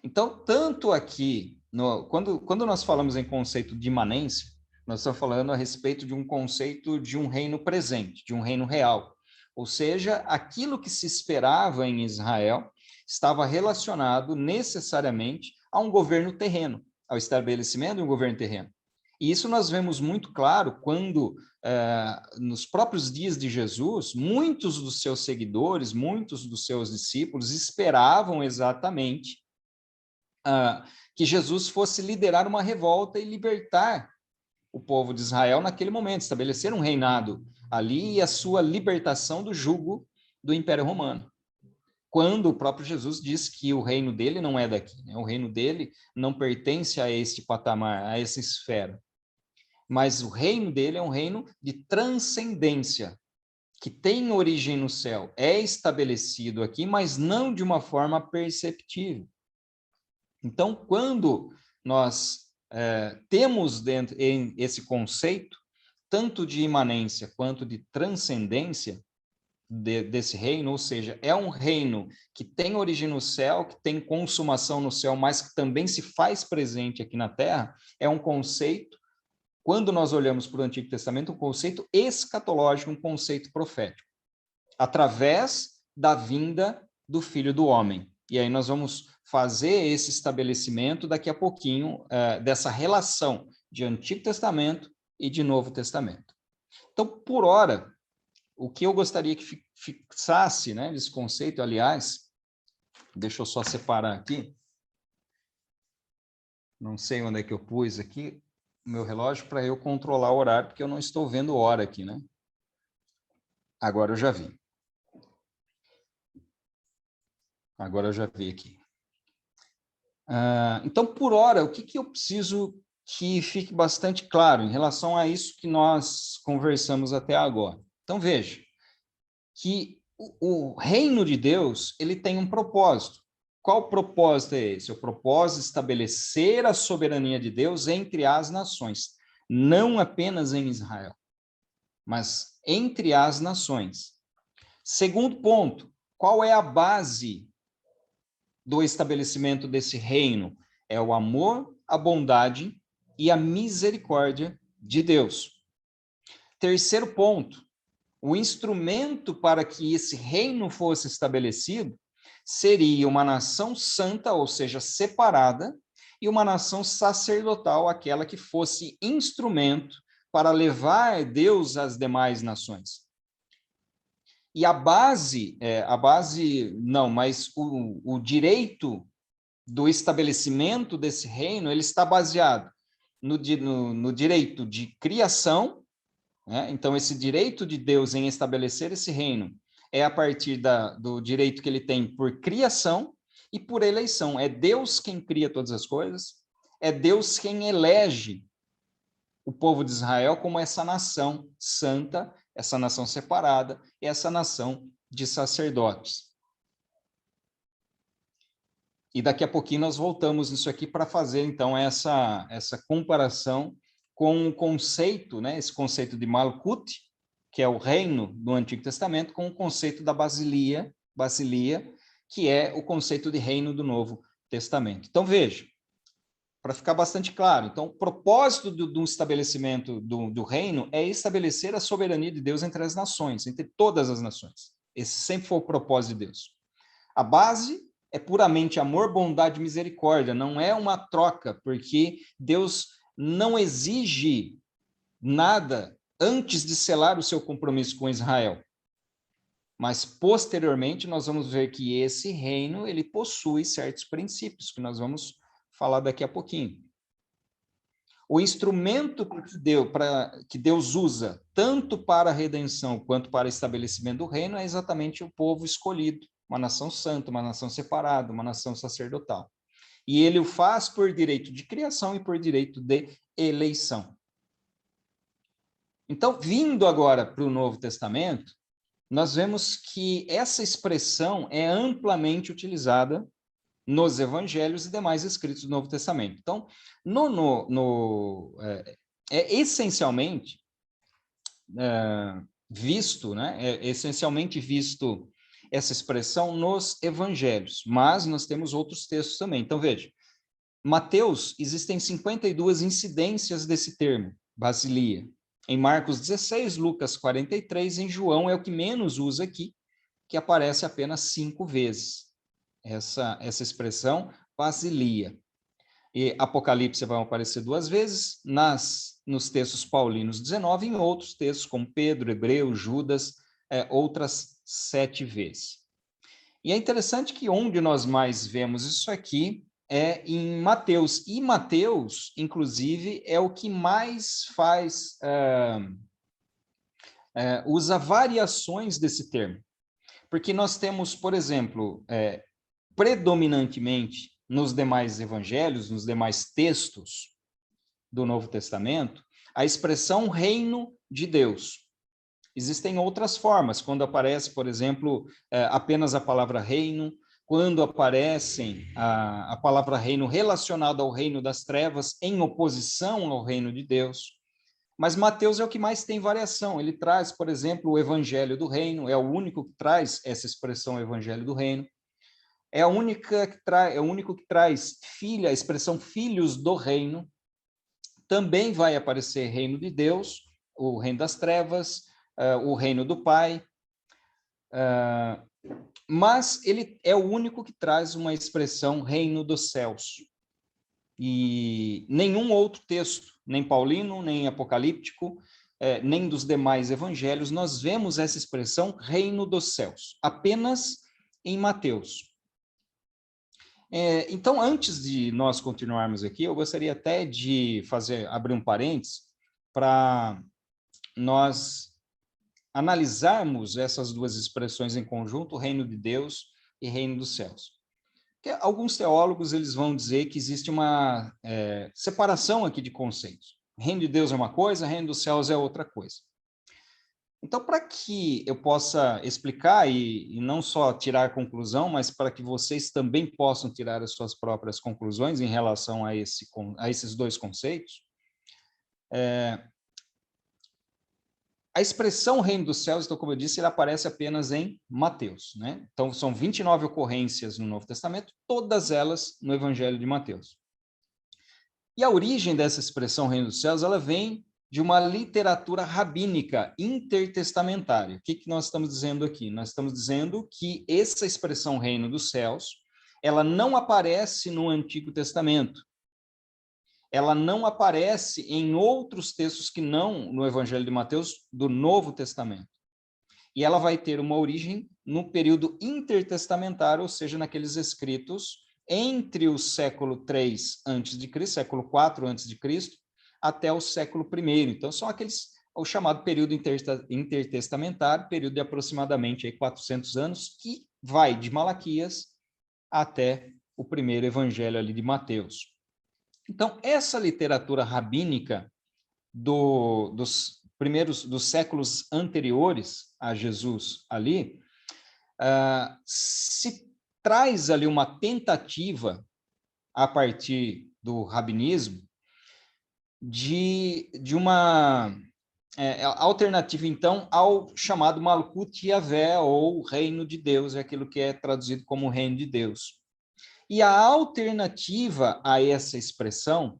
Então, tanto aqui, quando nós falamos em conceito de imanência, nós estamos falando a respeito de um conceito de um reino presente, de um reino real. Ou seja, aquilo que se esperava em Israel estava relacionado necessariamente a um governo terreno, ao estabelecimento de um governo terreno. E isso nós vemos muito claro quando, nos próprios dias de Jesus, muitos dos seus seguidores, muitos dos seus discípulos esperavam exatamente que Jesus fosse liderar uma revolta e libertar o povo de Israel naquele momento, estabelecer um reinado ali e a sua libertação do jugo do Império Romano. Quando o próprio Jesus diz que o reino dele não é daqui, né? O reino dele não pertence a este patamar, a essa esfera. Mas o reino dele é um reino de transcendência, que tem origem no céu, é estabelecido aqui, mas não de uma forma perceptível. Então, quando nós temos dentro esse conceito, tanto de imanência quanto de transcendência desse reino, ou seja, é um reino que tem origem no céu, que tem consumação no céu, mas que também se faz presente aqui na terra, é um conceito, quando nós olhamos para o Antigo Testamento, um conceito escatológico, um conceito profético, através da vinda do Filho do Homem. E aí nós vamos fazer esse estabelecimento daqui a pouquinho, dessa relação de Antigo Testamento e de Novo Testamento. Então, por hora, o que eu gostaria que fixasse, né, desse conceito, aliás, deixa eu só separar aqui, não sei onde é que eu pus aqui o meu relógio para eu controlar o horário, porque eu não estou vendo hora aqui, né? Agora eu já vi. Agora eu já vi aqui. Então, por hora, o que eu preciso que fique bastante claro em relação a isso que nós conversamos até agora? Então, veja, que o reino de Deus, ele tem um propósito. Qual propósito é esse? O propósito de estabelecer a soberania de Deus entre as nações. não apenas em Israel, mas entre as nações. Segundo ponto, qual é a base do estabelecimento desse reino? É o amor, a bondade e a misericórdia de Deus. Terceiro ponto, o instrumento para que esse reino fosse estabelecido seria uma nação santa, ou seja, separada, e uma nação sacerdotal, aquela que fosse instrumento para levar Deus às demais nações. E mas o direito do estabelecimento desse reino, ele está baseado no direito de criação, né? Então, esse direito de Deus em estabelecer esse reino é a partir do direito que ele tem por criação e por eleição. É Deus quem cria todas as coisas, é Deus quem elege o povo de Israel como essa nação santa, essa nação separada, essa nação de sacerdotes. E daqui a pouquinho nós voltamos nisso aqui para fazer, então, essa comparação com o conceito, né, esse conceito de Malkut, que é o reino do Antigo Testamento, com o conceito da basilia, que é o conceito de reino do Novo Testamento. Então, veja, para ficar bastante claro, então, o propósito do estabelecimento do reino é estabelecer a soberania de Deus entre as nações, entre todas as nações. Esse sempre foi o propósito de Deus. A base é puramente amor, bondade e misericórdia, não é uma troca, porque Deus não exige nada antes de selar o seu compromisso com Israel. Mas, posteriormente, nós vamos ver que esse reino, ele possui certos princípios, que nós vamos falar daqui a pouquinho. O instrumento que Deus usa, tanto para a redenção quanto para o estabelecimento do reino, é exatamente o povo escolhido, uma nação santa, uma nação separada, uma nação sacerdotal. E ele o faz por direito de criação e por direito de eleição. Então, vindo agora para o Novo Testamento, nós vemos que essa expressão é amplamente utilizada nos evangelhos e demais escritos do Novo Testamento. Então, essencialmente visto, né? É essencialmente visto essa expressão nos evangelhos, mas nós temos outros textos também. Então, veja, Mateus, existem 52 incidências desse termo, basilia. Em Marcos 16, Lucas 43, em João é o que menos usa aqui, que aparece apenas 5 vezes. Essa expressão, basilia. E Apocalipse vai aparecer 2 vezes, nos textos paulinos 19, e em outros textos, como Pedro, Hebreu, Judas, outras 7 vezes. E é interessante que onde nós mais vemos isso aqui é em Mateus. E Mateus, inclusive, é o que mais usa variações desse termo. Porque nós temos, por exemplo, predominantemente nos demais evangelhos, nos demais textos do Novo Testamento, a expressão reino de Deus. Existem outras formas, quando aparece, por exemplo, apenas a palavra reino, quando aparecem a palavra reino relacionada ao reino das trevas, em oposição ao reino de Deus. Mas Mateus é o que mais tem variação. Ele traz, por exemplo, o evangelho do reino, é o único que traz essa expressão evangelho do reino. É o único que traz a expressão filhos do reino. Também vai aparecer reino de Deus, o reino das trevas, o reino do Pai. Mas ele é o único que traz uma expressão reino dos céus. E nenhum outro texto, nem paulino, nem apocalíptico, nem dos demais evangelhos, nós vemos essa expressão reino dos céus, apenas em Mateus. Então, antes de nós continuarmos aqui, eu gostaria até de abrir um parênteses para nós analisarmos essas duas expressões em conjunto, reino de Deus e reino dos céus. Porque alguns teólogos eles vão dizer que existe uma separação aqui de conceitos. Reino de Deus é uma coisa, reino dos céus é outra coisa. Então, para que eu possa explicar e não só tirar a conclusão, mas para que vocês também possam tirar as suas próprias conclusões em relação a esses dois conceitos, A expressão reino dos céus, então, como eu disse, ele aparece apenas em Mateus, né? Então, são 29 ocorrências no Novo Testamento, todas elas no Evangelho de Mateus. E a origem dessa expressão reino dos céus, ela vem de uma literatura rabínica intertestamentária. O que nós estamos dizendo aqui? Nós estamos dizendo que essa expressão reino dos céus, ela não aparece no Antigo Testamento. Ela não aparece em outros textos que não no Evangelho de Mateus do Novo Testamento. E ela vai ter uma origem no período intertestamentário, ou seja, naqueles escritos entre o século III a.C., século IV a.C., até o século I. Então, são o chamado período intertestamentário, período de aproximadamente 400 anos, que vai de Malaquias até o primeiro evangelho ali de Mateus. Então, essa literatura rabínica dos séculos anteriores a Jesus ali, se traz ali uma tentativa, a partir do rabinismo, de uma alternativa, então, ao chamado Malkut Yavé, ou Reino de Deus, é aquilo que é traduzido como Reino de Deus. E a alternativa a essa expressão,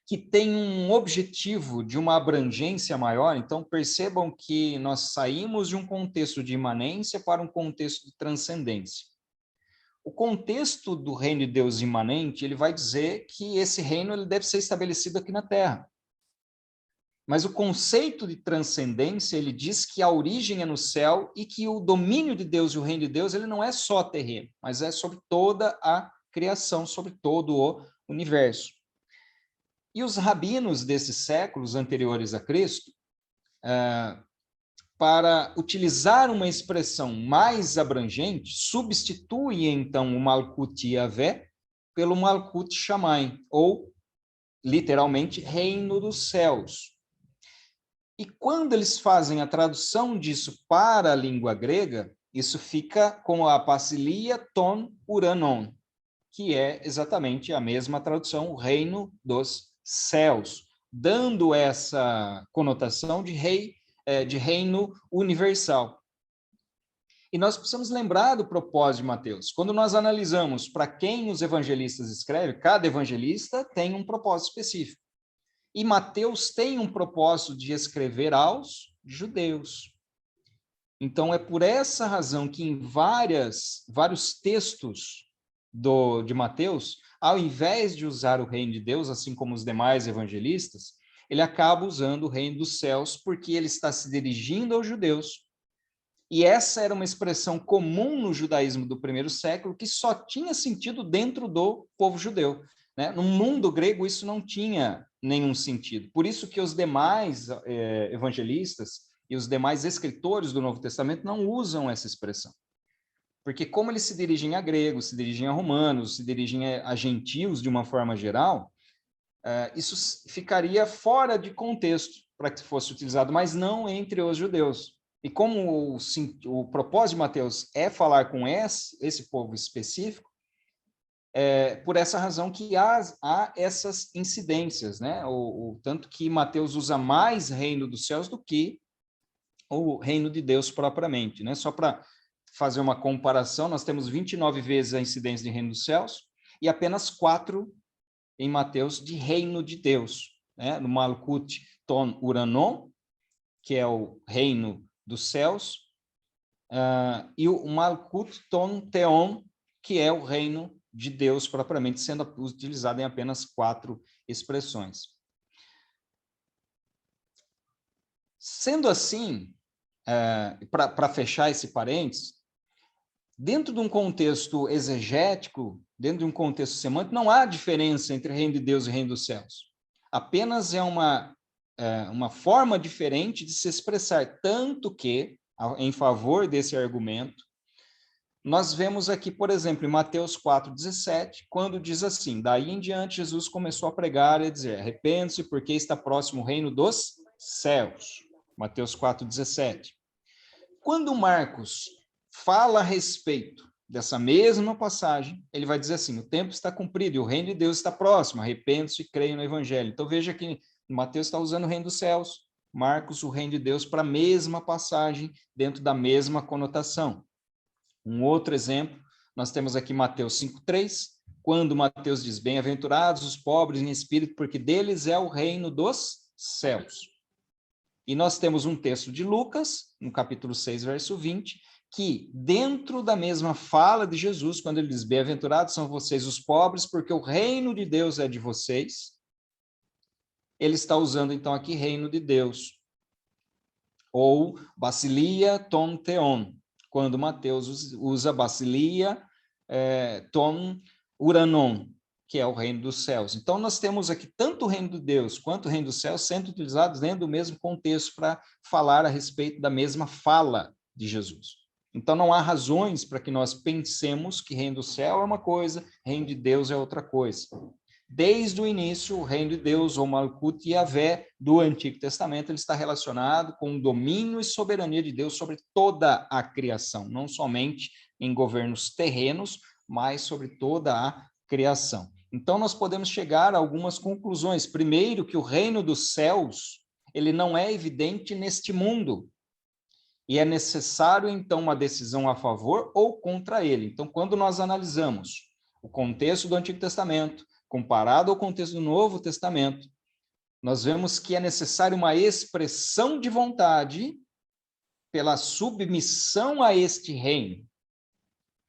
que tem um objetivo de uma abrangência maior, então percebam que nós saímos de um contexto de imanência para um contexto de transcendência. O contexto do reino de Deus imanente, ele vai dizer que esse reino ele deve ser estabelecido aqui na Terra. Mas o conceito de transcendência, ele diz que a origem é no céu e que o domínio de Deus e o reino de Deus, ele não é só terreno, mas é sobre toda a criação, sobre todo o universo. E os rabinos desses séculos anteriores a Cristo, para utilizar uma expressão mais abrangente, substituem então o Malkut Yavé pelo Malkut Shamayim, ou literalmente Reino dos Céus. E quando eles fazem a tradução disso para a língua grega, isso fica com a Basilia ton uranon, que é exatamente a mesma tradução, o Reino dos Céus, dando essa conotação de reino universal. E nós precisamos lembrar do propósito de Mateus. Quando nós analisamos para quem os evangelistas escrevem, cada evangelista tem um propósito específico. E Mateus tem um propósito de escrever aos judeus. Então, é por essa razão que em vários textos de Mateus, ao invés de usar o reino de Deus, assim como os demais evangelistas, ele acaba usando o reino dos céus, porque ele está se dirigindo aos judeus. E essa era uma expressão comum no judaísmo do primeiro século, que só tinha sentido dentro do povo judeu, né? No mundo grego, isso não tinha nenhum sentido. Por isso que os demais evangelistas e os demais escritores do Novo Testamento não usam essa expressão. Porque como eles se dirigem a gregos, se dirigem a romanos, se dirigem a gentios de uma forma geral, isso ficaria fora de contexto para que fosse utilizado, mas não entre os judeus. E como o propósito de Mateus é falar com esse povo específico, por essa razão que há essas incidências, né? Tanto que Mateus usa mais reino dos céus do que o reino de Deus propriamente, né? Só para fazer uma comparação, nós temos 29 vezes a incidência de reino dos céus e apenas 4 em Mateus de reino de Deus, né? No Malkut ton uranon, que é o reino dos céus, e o Malkut ton theon, que é o reino de Deus propriamente, sendo utilizado em apenas 4 expressões. Sendo assim, para fechar esse parênteses, dentro de um contexto exegético, dentro de um contexto semântico, não há diferença entre reino de Deus e reino dos céus. Apenas é uma forma diferente de se expressar, tanto que, em favor desse argumento, nós vemos aqui, por exemplo, em Mateus 4,17, quando diz assim: daí em diante Jesus começou a pregar e a dizer, arrepende-se porque está próximo o reino dos céus. Mateus 4,17. Quando Marcos fala a respeito dessa mesma passagem, ele vai dizer assim, o tempo está cumprido e o reino de Deus está próximo, arrepende-se e creia no evangelho. Então veja que Mateus está usando o reino dos céus, Marcos o reino de Deus para a mesma passagem, dentro da mesma conotação. Um outro exemplo, nós temos aqui Mateus 5,3, quando Mateus diz, bem-aventurados os pobres em espírito, porque deles é o reino dos céus. E nós temos um texto de Lucas, no capítulo 6, verso 20, que dentro da mesma fala de Jesus, quando ele diz, bem-aventurados são vocês os pobres, porque o reino de Deus é de vocês, ele está usando então aqui reino de Deus, ou basilia ton theon, quando Mateus usa basilia ton uranon, que é o reino dos céus. Então, nós temos aqui tanto o reino de Deus quanto o reino dos céus sendo utilizados dentro do mesmo contexto para falar a respeito da mesma fala de Jesus. Então, não há razões para que nós pensemos que reino do céu é uma coisa, reino de Deus é outra coisa. Desde o início, o reino de Deus, ou Malkut Yavé, do Antigo Testamento, ele está relacionado com o domínio e soberania de Deus sobre toda a criação, não somente em governos terrenos, mas sobre toda a criação. Então, nós podemos chegar a algumas conclusões. Primeiro, que o reino dos céus, ele não é evidente neste mundo. E é necessário, então, uma decisão a favor ou contra ele. Então, quando nós analisamos o contexto do Antigo Testamento, comparado ao contexto do Novo Testamento, nós vemos que é necessário uma expressão de vontade pela submissão a este reino.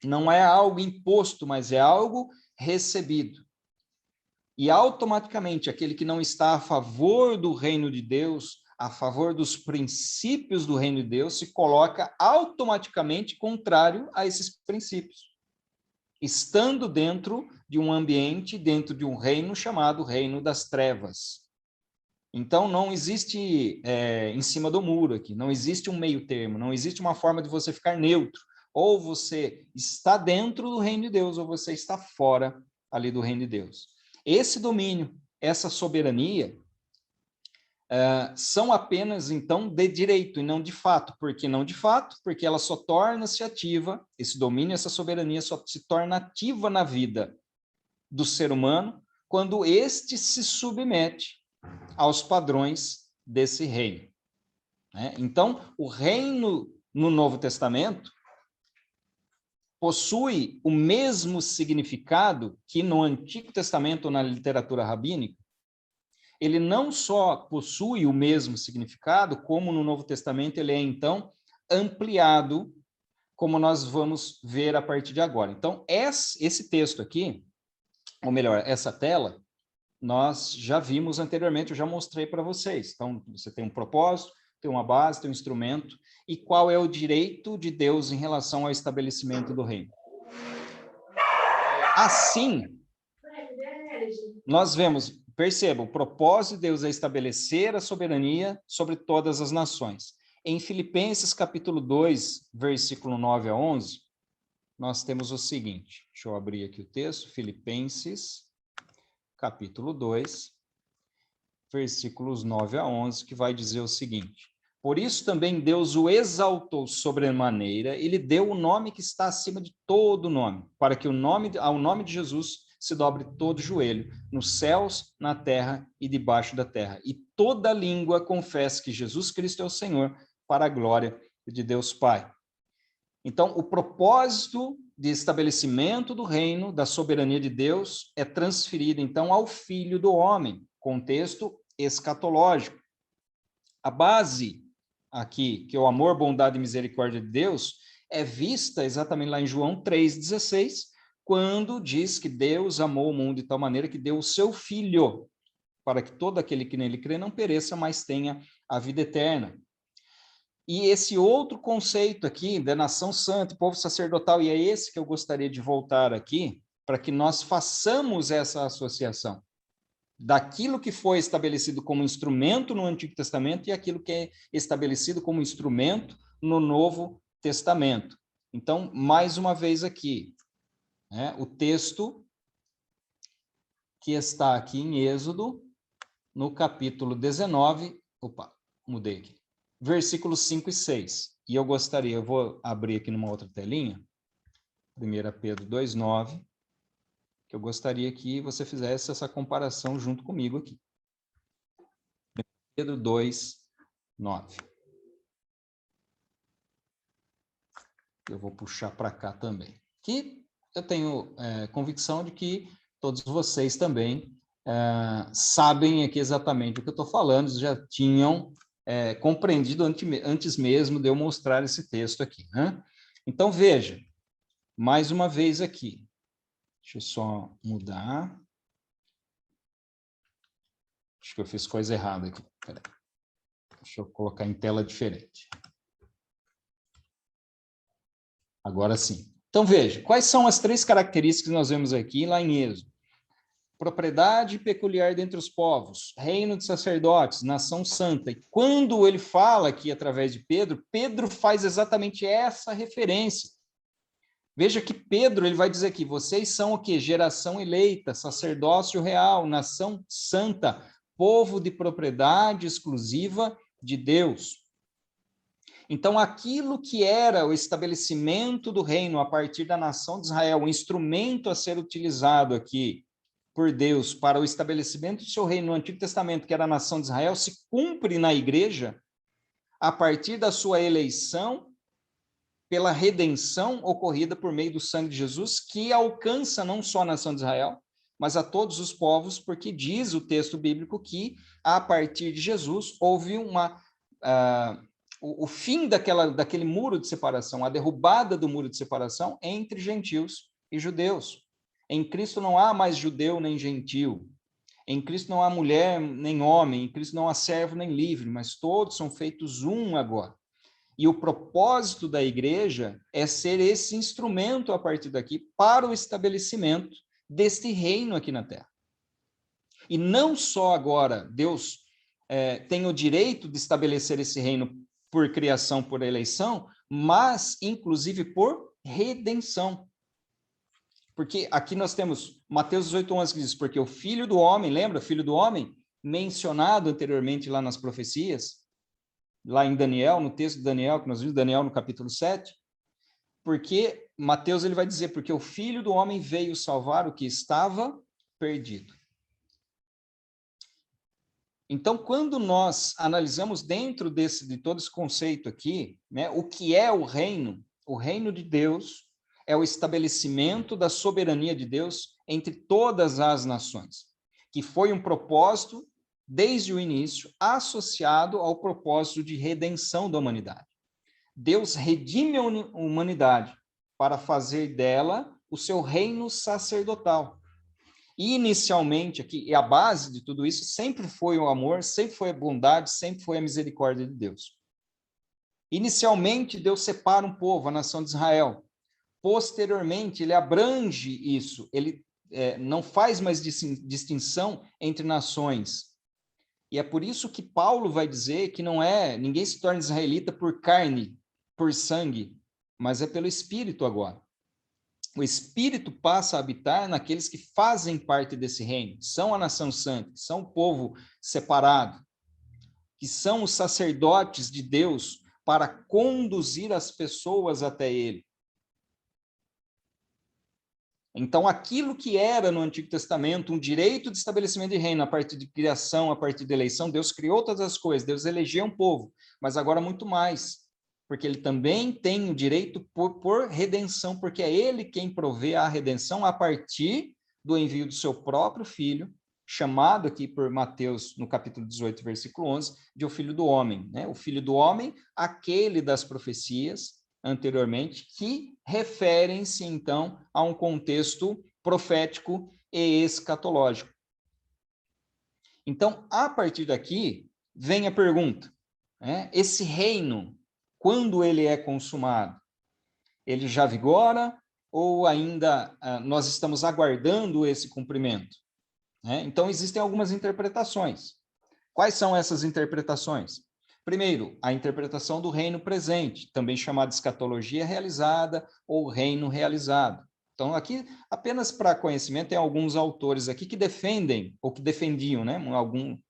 Não é algo imposto, mas é algo recebido. E automaticamente, aquele que não está a favor do reino de Deus, a favor dos princípios do reino de Deus, se coloca automaticamente contrário a esses princípios, estando dentro de um ambiente, dentro de um reino chamado reino das trevas. Então, não existe em cima do muro aqui, não existe um meio termo, não existe uma forma de você ficar neutro. Ou você está dentro do reino de Deus, ou você está fora ali do reino de Deus. Esse domínio, essa soberania, são apenas, então, de direito e não de fato. Por que não de fato? Porque ela só torna-se ativa, esse domínio, essa soberania só se torna ativa na vida do ser humano quando este se submete aos padrões desse reino. Então, o reino no Novo Testamento possui o mesmo significado que no Antigo Testamento ou na literatura rabínica. Ele não só possui o mesmo significado, como no Novo Testamento ele é, então, ampliado, como nós vamos ver a partir de agora. Então, esse texto aqui, ou melhor, essa tela, nós já vimos anteriormente, eu já mostrei para vocês. Então, você tem um propósito, tem uma base, tem um instrumento, e qual é o direito de Deus em relação ao estabelecimento do reino. Assim, nós vemos, perceba, o propósito de Deus é estabelecer a soberania sobre todas as nações. Em Filipenses capítulo 2, versículo 9 a 11, nós temos o seguinte, deixa eu abrir aqui o texto, Filipenses capítulo 2, versículos 9 a 11, que vai dizer o seguinte: por isso também Deus o exaltou sobremaneira e lhe deu o nome que está acima de todo nome, para que ao nome de Jesus se dobre todo joelho, nos céus, na terra e debaixo da terra, e toda língua confesse que Jesus Cristo é o Senhor, para a glória de Deus Pai. Então, o propósito de estabelecimento do reino, da soberania de Deus, é transferido, então, ao Filho do Homem, contexto escatológico. A base aqui, que é o amor, bondade e misericórdia de Deus, é vista exatamente lá em João 3,16, quando diz que Deus amou o mundo de tal maneira que deu o seu Filho, para que todo aquele que nele crê não pereça, mas tenha a vida eterna. E esse outro conceito aqui, da nação santa, povo sacerdotal, e é esse que eu gostaria de voltar aqui, para que nós façamos essa associação daquilo que foi estabelecido como instrumento no Antigo Testamento e aquilo que é estabelecido como instrumento no Novo Testamento. Então, mais uma vez aqui, o texto que está aqui em Êxodo, no capítulo 19, mudei aqui, versículos 5 e 6. E eu vou abrir aqui numa outra telinha, 1 Pedro 2,9, que eu gostaria que você fizesse essa comparação junto comigo aqui. Pedro 2, 9. Eu vou puxar para cá também. Que eu tenho convicção de que todos vocês também sabem aqui exatamente o que eu estou falando, já tinham compreendido antes mesmo de eu mostrar esse texto aqui, né? Então, veja, mais uma vez aqui. Deixa eu só mudar. Acho que eu fiz coisa errada aqui. Peraí. Deixa eu colocar em tela diferente. Agora sim. Então, veja, quais são as 3 características que nós vemos aqui lá em Êxodo? Propriedade peculiar dentre os povos, reino de sacerdotes, nação santa. E quando ele fala aqui através de Pedro, Pedro faz exatamente essa referência. Veja que Pedro ele vai dizer aqui, vocês são o quê? Geração eleita, sacerdócio real, nação santa, povo de propriedade exclusiva de Deus. Então, aquilo que era o estabelecimento do reino a partir da nação de Israel, o instrumento a ser utilizado aqui por Deus para o estabelecimento do seu reino no Antigo Testamento, que era a nação de Israel, se cumpre na igreja a partir da sua eleição pela redenção ocorrida por meio do sangue de Jesus, que alcança não só a nação de Israel, mas a todos os povos, porque diz o texto bíblico que, a partir de Jesus, houve o fim daquele muro de separação, a derrubada do muro de separação entre gentios e judeus. Em Cristo não há mais judeu nem gentil. Em Cristo não há mulher nem homem. Em Cristo não há servo nem livre, mas todos são feitos um agora. E o propósito da igreja é ser esse instrumento a partir daqui para o estabelecimento deste reino aqui na Terra. E não só agora Deus tem o direito de estabelecer esse reino por criação, por eleição, mas inclusive por redenção. Porque aqui nós temos Mateus 18:11 que diz, porque o Filho do Homem, lembra? Filho do Homem, mencionado anteriormente lá nas profecias, lá em Daniel, no texto de Daniel, que nós vimos Daniel no capítulo 7, porque Mateus ele vai dizer, porque o Filho do Homem veio salvar o que estava perdido. Então, quando nós analisamos dentro de todo esse conceito aqui, né, o que é o reino de Deus é o estabelecimento da soberania de Deus entre todas as nações, que foi um propósito, desde o início, associado ao propósito de redenção da humanidade. Deus redime a humanidade para fazer dela o seu reino sacerdotal. E inicialmente, aqui, e a base de tudo isso sempre foi o amor, sempre foi a bondade, sempre foi a misericórdia de Deus. Inicialmente, Deus separa um povo, a nação de Israel. Posteriormente, ele abrange isso, ele não faz mais distinção entre nações. E é por isso que Paulo vai dizer que ninguém se torna israelita por carne, por sangue, mas é pelo Espírito agora. O Espírito passa a habitar naqueles que fazem parte desse reino, são a nação santa, são o povo separado, que são os sacerdotes de Deus para conduzir as pessoas até ele. Então, aquilo que era no Antigo Testamento, um direito de estabelecimento de reino, a partir de criação, a partir de eleição, Deus criou todas as coisas, Deus elegeu um povo, mas agora muito mais, porque ele também tem o direito por redenção, porque é ele quem provê a redenção a partir do envio do seu próprio filho, chamado aqui por Mateus, no capítulo 18, versículo 11, de o Filho do Homem, né? O Filho do Homem, aquele das profecias, anteriormente, que referem-se, então, a um contexto profético e escatológico. Então, a partir daqui, vem a pergunta, né? Esse reino, quando ele é consumado, ele já vigora ou ainda nós estamos aguardando esse cumprimento? Né? Então, existem algumas interpretações. Quais são essas interpretações? Primeiro, a interpretação do reino presente, também chamada escatologia realizada ou reino realizado. Então, aqui, apenas para conhecimento, tem alguns autores aqui que defendem, ou que defendiam, né?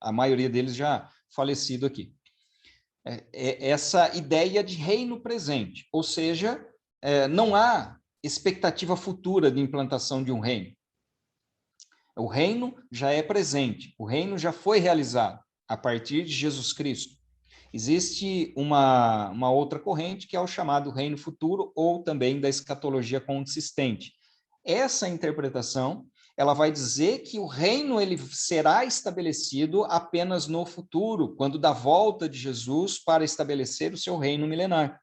A maioria deles já falecido aqui. Essa ideia de reino presente, ou seja, não há expectativa futura de implantação de um reino. O reino já é presente, o reino já foi realizado. a partir de Jesus Cristo. Existe uma outra corrente, que é o chamado reino futuro, ou também da escatologia consistente. Essa interpretação, ela vai dizer que o reino ele será estabelecido apenas no futuro, quando da volta de Jesus para estabelecer o seu reino milenar.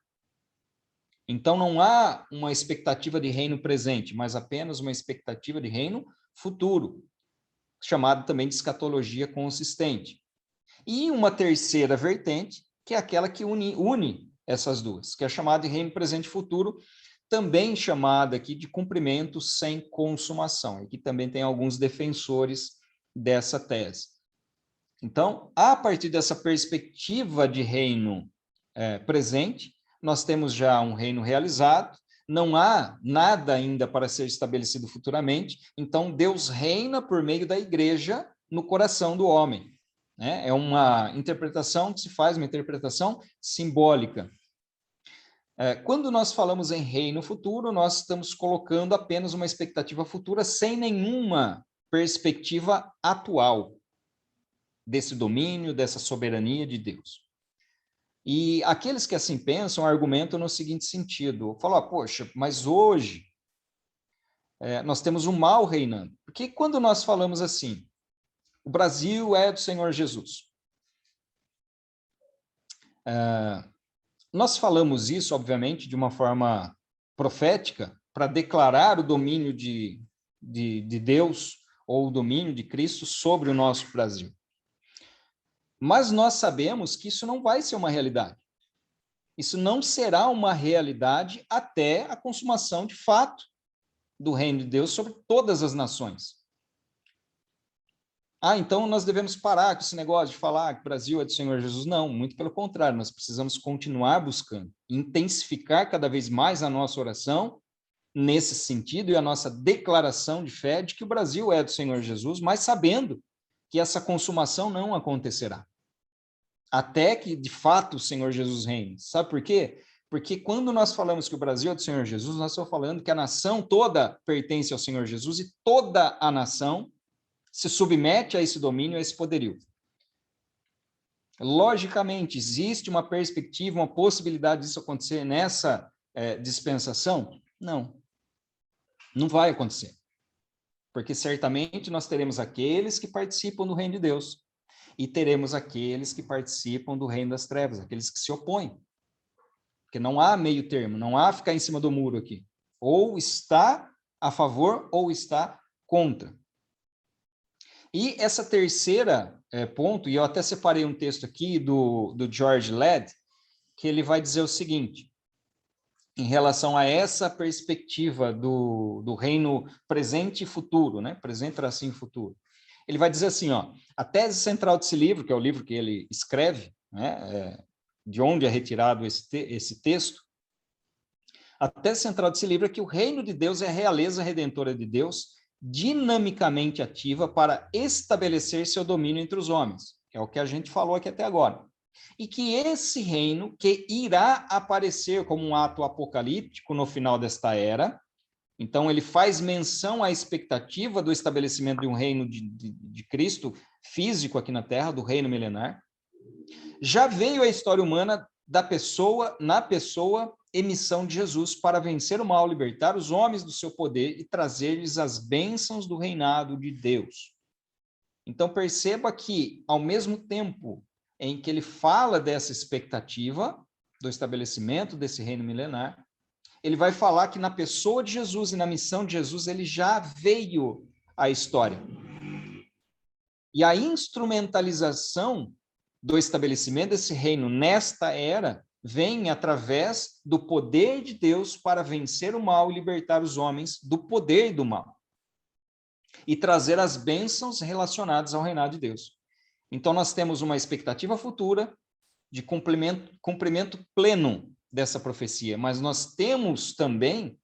Então, não há uma expectativa de reino presente, mas apenas uma expectativa de reino futuro, chamado também de escatologia consistente. E uma terceira vertente, que é aquela que une essas duas, que é chamada de reino presente e futuro, também chamada aqui de cumprimento sem consumação. Aqui também tem alguns defensores dessa tese. Então, a partir dessa perspectiva de reino presente, nós temos já um reino realizado, não há nada ainda para ser estabelecido futuramente, então Deus reina por meio da igreja no coração do homem. É uma interpretação que se faz, uma interpretação simbólica. Quando nós falamos em reino futuro, nós estamos colocando apenas uma expectativa futura sem nenhuma perspectiva atual desse domínio, dessa soberania de Deus. E aqueles que assim pensam argumentam no seguinte sentido: falam, poxa, mas hoje nós temos um mal reinando. Porque quando nós falamos assim, o Brasil é do Senhor Jesus. Nós falamos isso, obviamente, de uma forma profética, para declarar o domínio de Deus, ou o domínio de Cristo sobre o nosso Brasil. Mas nós sabemos que isso não vai ser uma realidade. Isso não será uma realidade até a consumação de fato do reino de Deus sobre todas as nações. Então nós devemos parar com esse negócio de falar que o Brasil é do Senhor Jesus. Não, muito pelo contrário, nós precisamos continuar buscando, intensificar cada vez mais a nossa oração nesse sentido e a nossa declaração de fé de que o Brasil é do Senhor Jesus, mas sabendo que essa consumação não acontecerá. Até que, de fato, o Senhor Jesus reine. Sabe por quê? Porque quando nós falamos que o Brasil é do Senhor Jesus, nós estamos falando que a nação toda pertence ao Senhor Jesus e toda a nação se submete a esse domínio, a esse poderio. Logicamente, existe uma perspectiva, uma possibilidade disso acontecer nessa dispensação? Não. Não vai acontecer. Porque certamente nós teremos aqueles que participam do reino de Deus e teremos aqueles que participam do reino das trevas, aqueles que se opõem. Porque não há meio termo, não há ficar em cima do muro aqui. Ou está a favor ou está contra. E essa terceira ponto, e eu até separei um texto aqui do George Led, que ele vai dizer o seguinte, em relação a essa perspectiva do reino presente e futuro, né? Presente, tracinho, futuro. Ele vai dizer assim, a tese central desse livro, que é o livro que ele escreve, né? De onde é retirado esse texto, a tese central desse livro é que o reino de Deus é a realeza redentora de Deus, dinamicamente ativa para estabelecer seu domínio entre os homens. É o que a gente falou aqui até agora. E que esse reino, que irá aparecer como um ato apocalíptico no final desta era, então ele faz menção à expectativa do estabelecimento de um reino de Cristo físico aqui na Terra, do reino milenar, já veio a história humana na pessoa emissão de Jesus para vencer o mal, libertar os homens do seu poder e trazer-lhes as bênçãos do reinado de Deus. Então perceba que, ao mesmo tempo em que ele fala dessa expectativa do estabelecimento desse reino milenar, ele vai falar que na pessoa de Jesus e na missão de Jesus ele já veio à história. E a instrumentalização do estabelecimento desse reino nesta era vem através do poder de Deus para vencer o mal e libertar os homens do poder do mal. E trazer as bênçãos relacionadas ao reinado de Deus. Então, nós temos uma expectativa futura de cumprimento pleno dessa profecia, mas nós temos também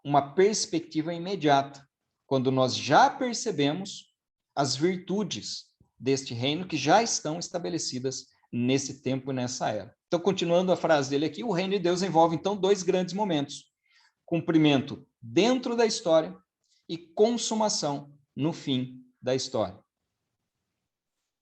uma perspectiva imediata, quando nós já percebemos as virtudes deste reino que já estão estabelecidas nesse tempo e nessa era. Então, continuando a frase dele aqui, o reino de Deus envolve, então, dois grandes momentos. Cumprimento dentro da história e consumação no fim da história.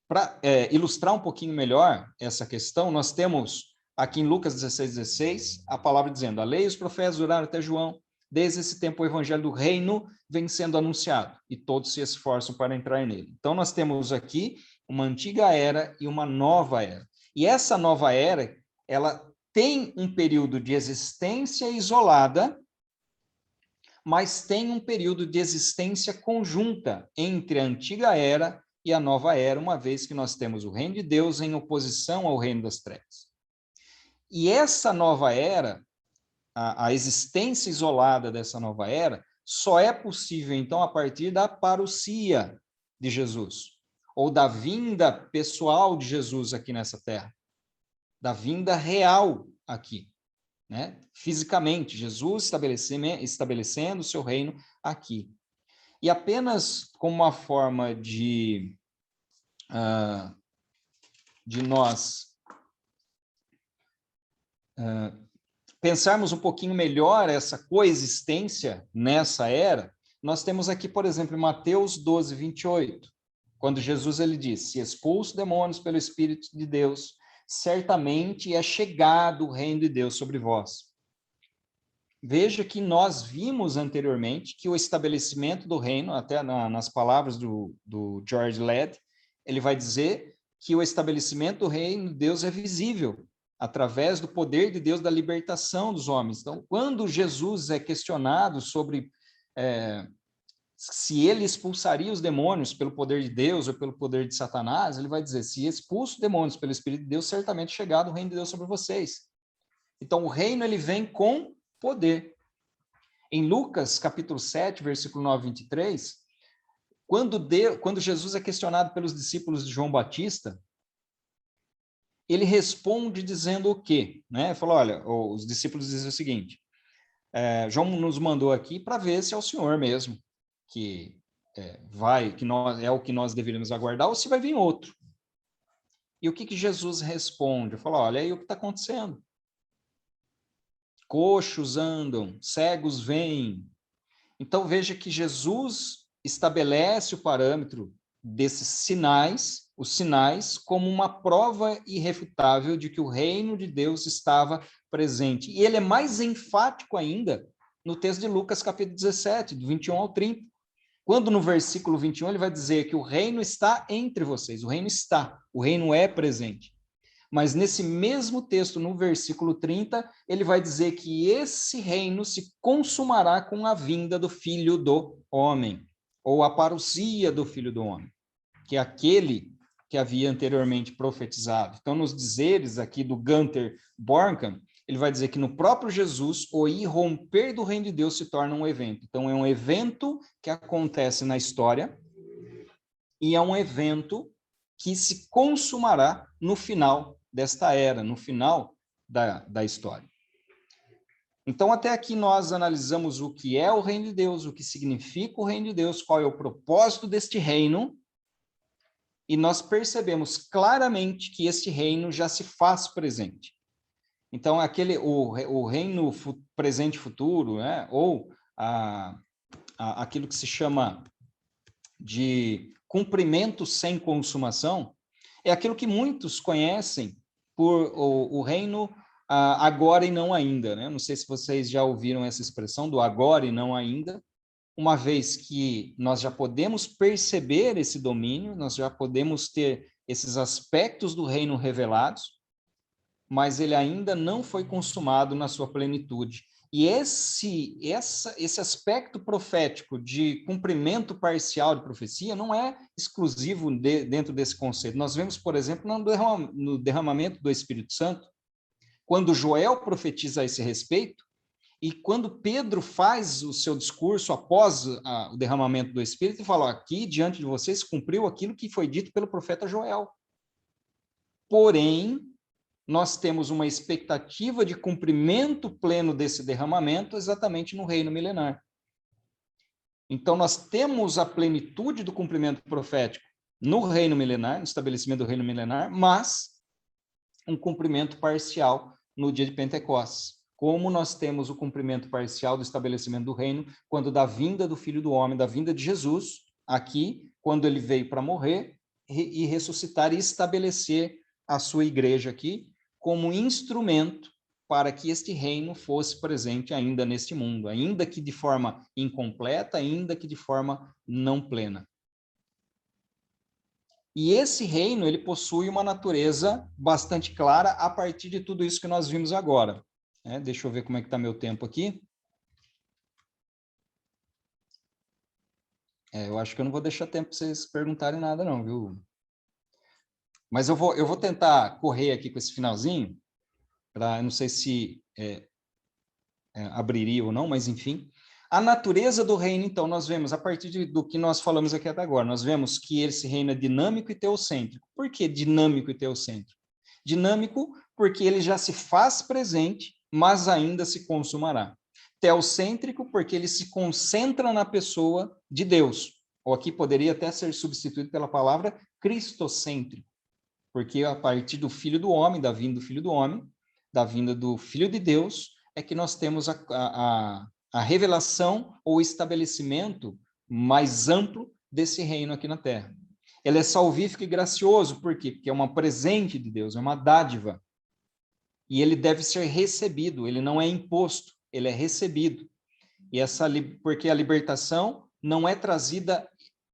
Para ilustrar um pouquinho melhor essa questão, nós temos aqui em Lucas 16:16, a palavra dizendo: a lei e os profetas duraram até João. Desde esse tempo o evangelho do reino vem sendo anunciado e todos se esforçam para entrar nele. Então nós temos aqui uma antiga era e uma nova era. E essa nova era, ela tem um período de existência isolada, mas tem um período de existência conjunta entre a antiga era e a nova era, uma vez que nós temos o reino de Deus em oposição ao reino das trevas. E essa nova era, a existência isolada dessa nova era, só é possível, então, a partir da parousia de Jesus, ou da vinda pessoal de Jesus aqui nessa terra, da vinda real aqui, né? Fisicamente, Jesus estabelecendo o seu reino aqui. E apenas como uma forma de nós pensarmos um pouquinho melhor essa coexistência nessa era, nós temos aqui, por exemplo, em Mateus 12:28, quando Jesus ele diz: se expulso demônios pelo Espírito de Deus, certamente é chegado o reino de Deus sobre vós. Veja que nós vimos anteriormente que o estabelecimento do reino, até nas palavras do George Led, ele vai dizer que o estabelecimento do reino de Deus é visível através do poder de Deus da libertação dos homens. Então, quando Jesus é questionado sobre se ele expulsaria os demônios pelo poder de Deus ou pelo poder de Satanás, ele vai dizer: se expulso demônios pelo Espírito de Deus, certamente é chegado o reino de Deus sobre vocês. Então, o reino ele vem com poder. Em Lucas, capítulo 7, versículo 9 e 23, quando Jesus é questionado pelos discípulos de João Batista, ele responde dizendo o quê? Né? Ele falou: olha, os discípulos dizem o seguinte: João nos mandou aqui para ver se é o Senhor mesmo que é o que nós deveríamos aguardar, ou se vai vir outro. E o que Jesus responde? Ele falou: olha aí o que está acontecendo. Coxos andam, cegos veem. Então veja que Jesus estabelece o parâmetro desses sinais, os sinais, como uma prova irrefutável de que o reino de Deus estava presente. E ele é mais enfático ainda no texto de Lucas, capítulo 17, do 21 ao 30. Quando no versículo 21 ele vai dizer que o reino está entre vocês, o reino é presente. Mas nesse mesmo texto, no versículo 30, ele vai dizer que esse reino se consumará com a vinda do Filho do Homem, ou a parousia do Filho do Homem, que é aquele que havia anteriormente profetizado. Então, nos dizeres aqui do Gunther Bornkamm, ele vai dizer que no próprio Jesus, o irromper do reino de Deus se torna um evento. Então, é um evento que acontece na história e é um evento que se consumará no final desta era, no final da história. Então, até aqui nós analisamos o que é o reino de Deus, o que significa o reino de Deus, qual é o propósito deste reino, e nós percebemos claramente que este reino já se faz presente. Então, o reino presente e futuro, né, ou aquilo que se chama de cumprimento sem consumação, é aquilo que muitos conhecem por o reino agora e não ainda, né? Não sei se vocês já ouviram essa expressão do agora e não ainda, uma vez que nós já podemos perceber esse domínio, nós já podemos ter esses aspectos do reino revelados, mas ele ainda não foi consumado na sua plenitude. E esse aspecto profético de cumprimento parcial de profecia não é exclusivo dentro desse conceito. Nós vemos, por exemplo, no derramamento do Espírito Santo, quando Joel profetiza a esse respeito, e quando Pedro faz o seu discurso após o derramamento do Espírito, ele fala: aqui, diante de vocês, cumpriu aquilo que foi dito pelo profeta Joel. Porém, nós temos uma expectativa de cumprimento pleno desse derramamento exatamente no reino milenar. Então, nós temos a plenitude do cumprimento profético no reino milenar, no estabelecimento do reino milenar, mas um cumprimento parcial no dia de Pentecostes. Como nós temos o cumprimento parcial do estabelecimento do reino quando da vinda do Filho do Homem, da vinda de Jesus, aqui, quando ele veio para morrer, e ressuscitar e estabelecer a sua igreja aqui como instrumento para que este reino fosse presente ainda neste mundo, ainda que de forma incompleta, ainda que de forma não plena. E esse reino, ele possui uma natureza bastante clara a partir de tudo isso que nós vimos agora. Deixa eu ver como é que está meu tempo aqui. Eu acho que eu não vou deixar tempo para vocês perguntarem nada não, viu? Mas eu vou tentar correr aqui com esse finalzinho, eu não sei se abriria ou não, mas enfim. A natureza do reino, então, nós vemos, a partir do que nós falamos aqui até agora, nós vemos que esse reino é dinâmico e teocêntrico. Por que dinâmico e teocêntrico? Dinâmico porque ele já se faz presente, mas ainda se consumará. Teocêntrico porque ele se concentra na pessoa de Deus. Ou aqui poderia até ser substituído pela palavra cristocêntrico, porque a partir do Filho do Homem, da vinda do Filho do Homem, da vinda do Filho de Deus, é que nós temos a revelação ou estabelecimento mais amplo desse reino aqui na Terra. Ele é salvífico e gracioso, por quê? Porque é uma presente de Deus, é uma dádiva. E ele deve ser recebido, ele não é imposto, ele é recebido. E porque a libertação não é trazida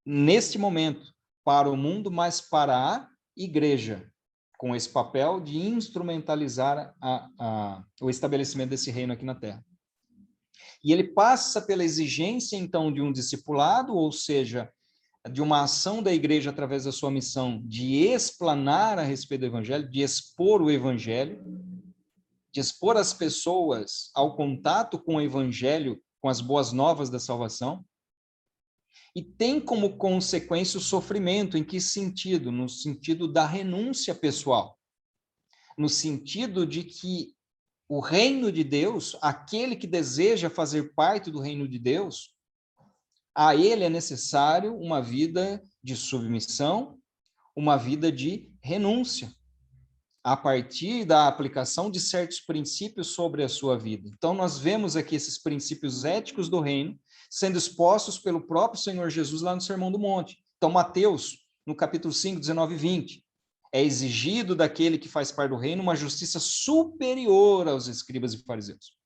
neste momento para o mundo, mas para a igreja, com esse papel de instrumentalizar o estabelecimento desse reino aqui na Terra. E ele passa pela exigência, então, de um discipulado, ou seja, de uma ação da igreja através da sua missão de explanar a respeito do evangelho, de expor o evangelho, de expor as pessoas ao contato com o evangelho, com as boas novas da salvação, e tem como consequência o sofrimento. Em que sentido? No sentido da renúncia pessoal, no sentido de que o reino de Deus, aquele que deseja fazer parte do reino de Deus, a ele é necessário uma vida de submissão, uma vida de renúncia, a partir da aplicação de certos princípios sobre a sua vida. Então, nós vemos aqui esses princípios éticos do reino sendo expostos pelo próprio Senhor Jesus lá no Sermão do Monte. Então, Mateus, no capítulo 5, 19 e 20, é exigido daquele que faz parte do reino uma justiça superior aos escribas e fariseus.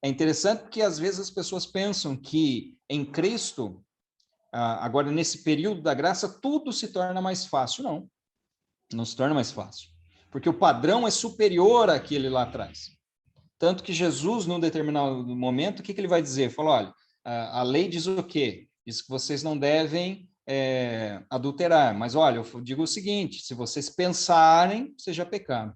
É interessante porque, às vezes, as pessoas pensam que em Cristo, agora nesse período da graça, tudo se torna mais fácil. Não, não se torna mais fácil. Porque o padrão é superior àquele lá atrás. Tanto que Jesus, num determinado momento, o que ele vai dizer? Falou, olha, a lei diz o quê? Diz que vocês não devem adulterar. Mas, olha, eu digo o seguinte, se vocês pensarem, vocês já pecaram.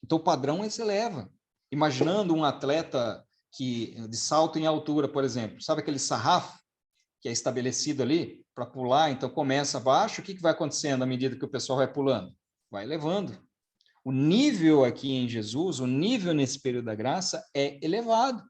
Então, o padrão se eleva. Imaginando um atleta de salto em altura, por exemplo, sabe aquele sarrafo que é estabelecido ali para pular, então começa abaixo, o que vai acontecendo à medida que o pessoal vai pulando? Vai elevando. O nível aqui em Jesus, o nível nesse período da graça é elevado.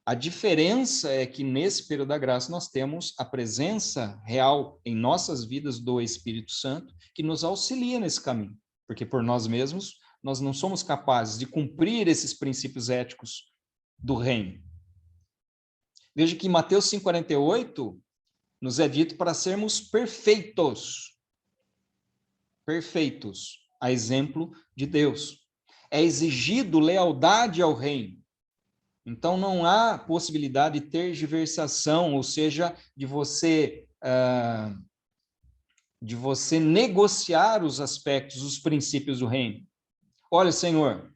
A diferença é que nesse período da graça nós temos a presença real em nossas vidas do Espírito Santo, que nos auxilia nesse caminho, porque por nós mesmos nós não somos capazes de cumprir esses princípios éticos do reino. Veja que em Mateus 5,48 nos é dito para sermos perfeitos. Perfeitos, a exemplo de Deus. É exigido lealdade ao reino. Então, não há possibilidade de tergiversação, ou seja, de você negociar os aspectos, os princípios do reino. Olha, Senhor,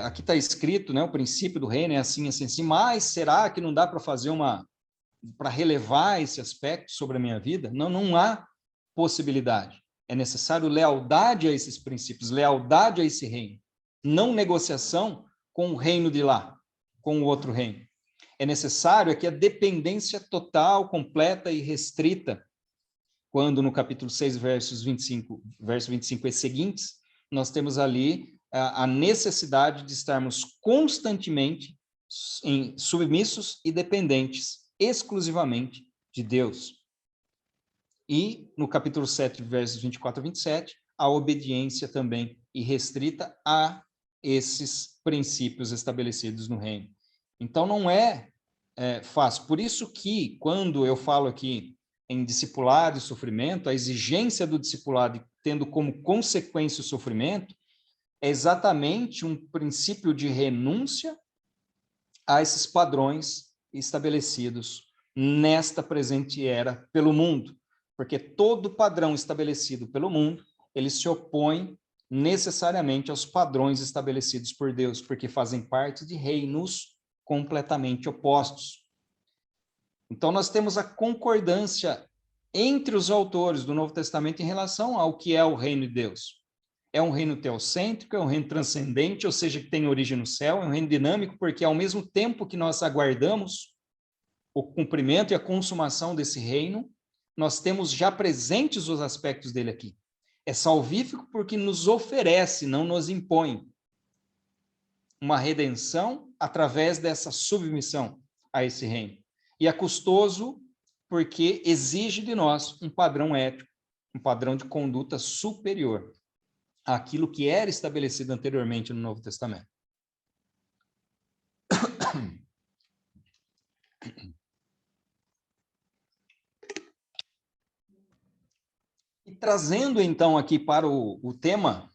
aqui está escrito, né, o princípio do reino é assim, assim, assim, mas será que não dá para fazer para relevar esse aspecto sobre a minha vida? Não, não há possibilidade. É necessário lealdade a esses princípios, lealdade a esse reino. Não negociação com o reino de lá, com o outro reino. É necessário aqui a dependência total, completa e restrita, quando no capítulo 6, verso 25 e seguintes, nós temos ali a necessidade de estarmos constantemente submissos e dependentes exclusivamente de Deus. E no capítulo 7, versos 24 a 27, a obediência também irrestrita a esses princípios estabelecidos no reino. Então, não é fácil. Por isso que, quando eu falo aqui em discipulado e sofrimento, a exigência do discipulado tendo como consequência o sofrimento, é exatamente um princípio de renúncia a esses padrões estabelecidos nesta presente era pelo mundo, porque todo padrão estabelecido pelo mundo, ele se opõe necessariamente aos padrões estabelecidos por Deus, porque fazem parte de reinos completamente opostos. Então, nós temos a concordância entre os autores do Novo Testamento em relação ao que é o reino de Deus. É um reino teocêntrico, é um reino transcendente, ou seja, que tem origem no céu, é um reino dinâmico, porque ao mesmo tempo que nós aguardamos o cumprimento e a consumação desse reino, nós temos já presentes os aspectos dele aqui. É salvífico porque nos oferece, não nos impõe, uma redenção através dessa submissão a esse reino. E é custoso porque exige de nós um padrão ético, um padrão de conduta superior àquilo que era estabelecido anteriormente no Novo Testamento. E trazendo então aqui para o tema,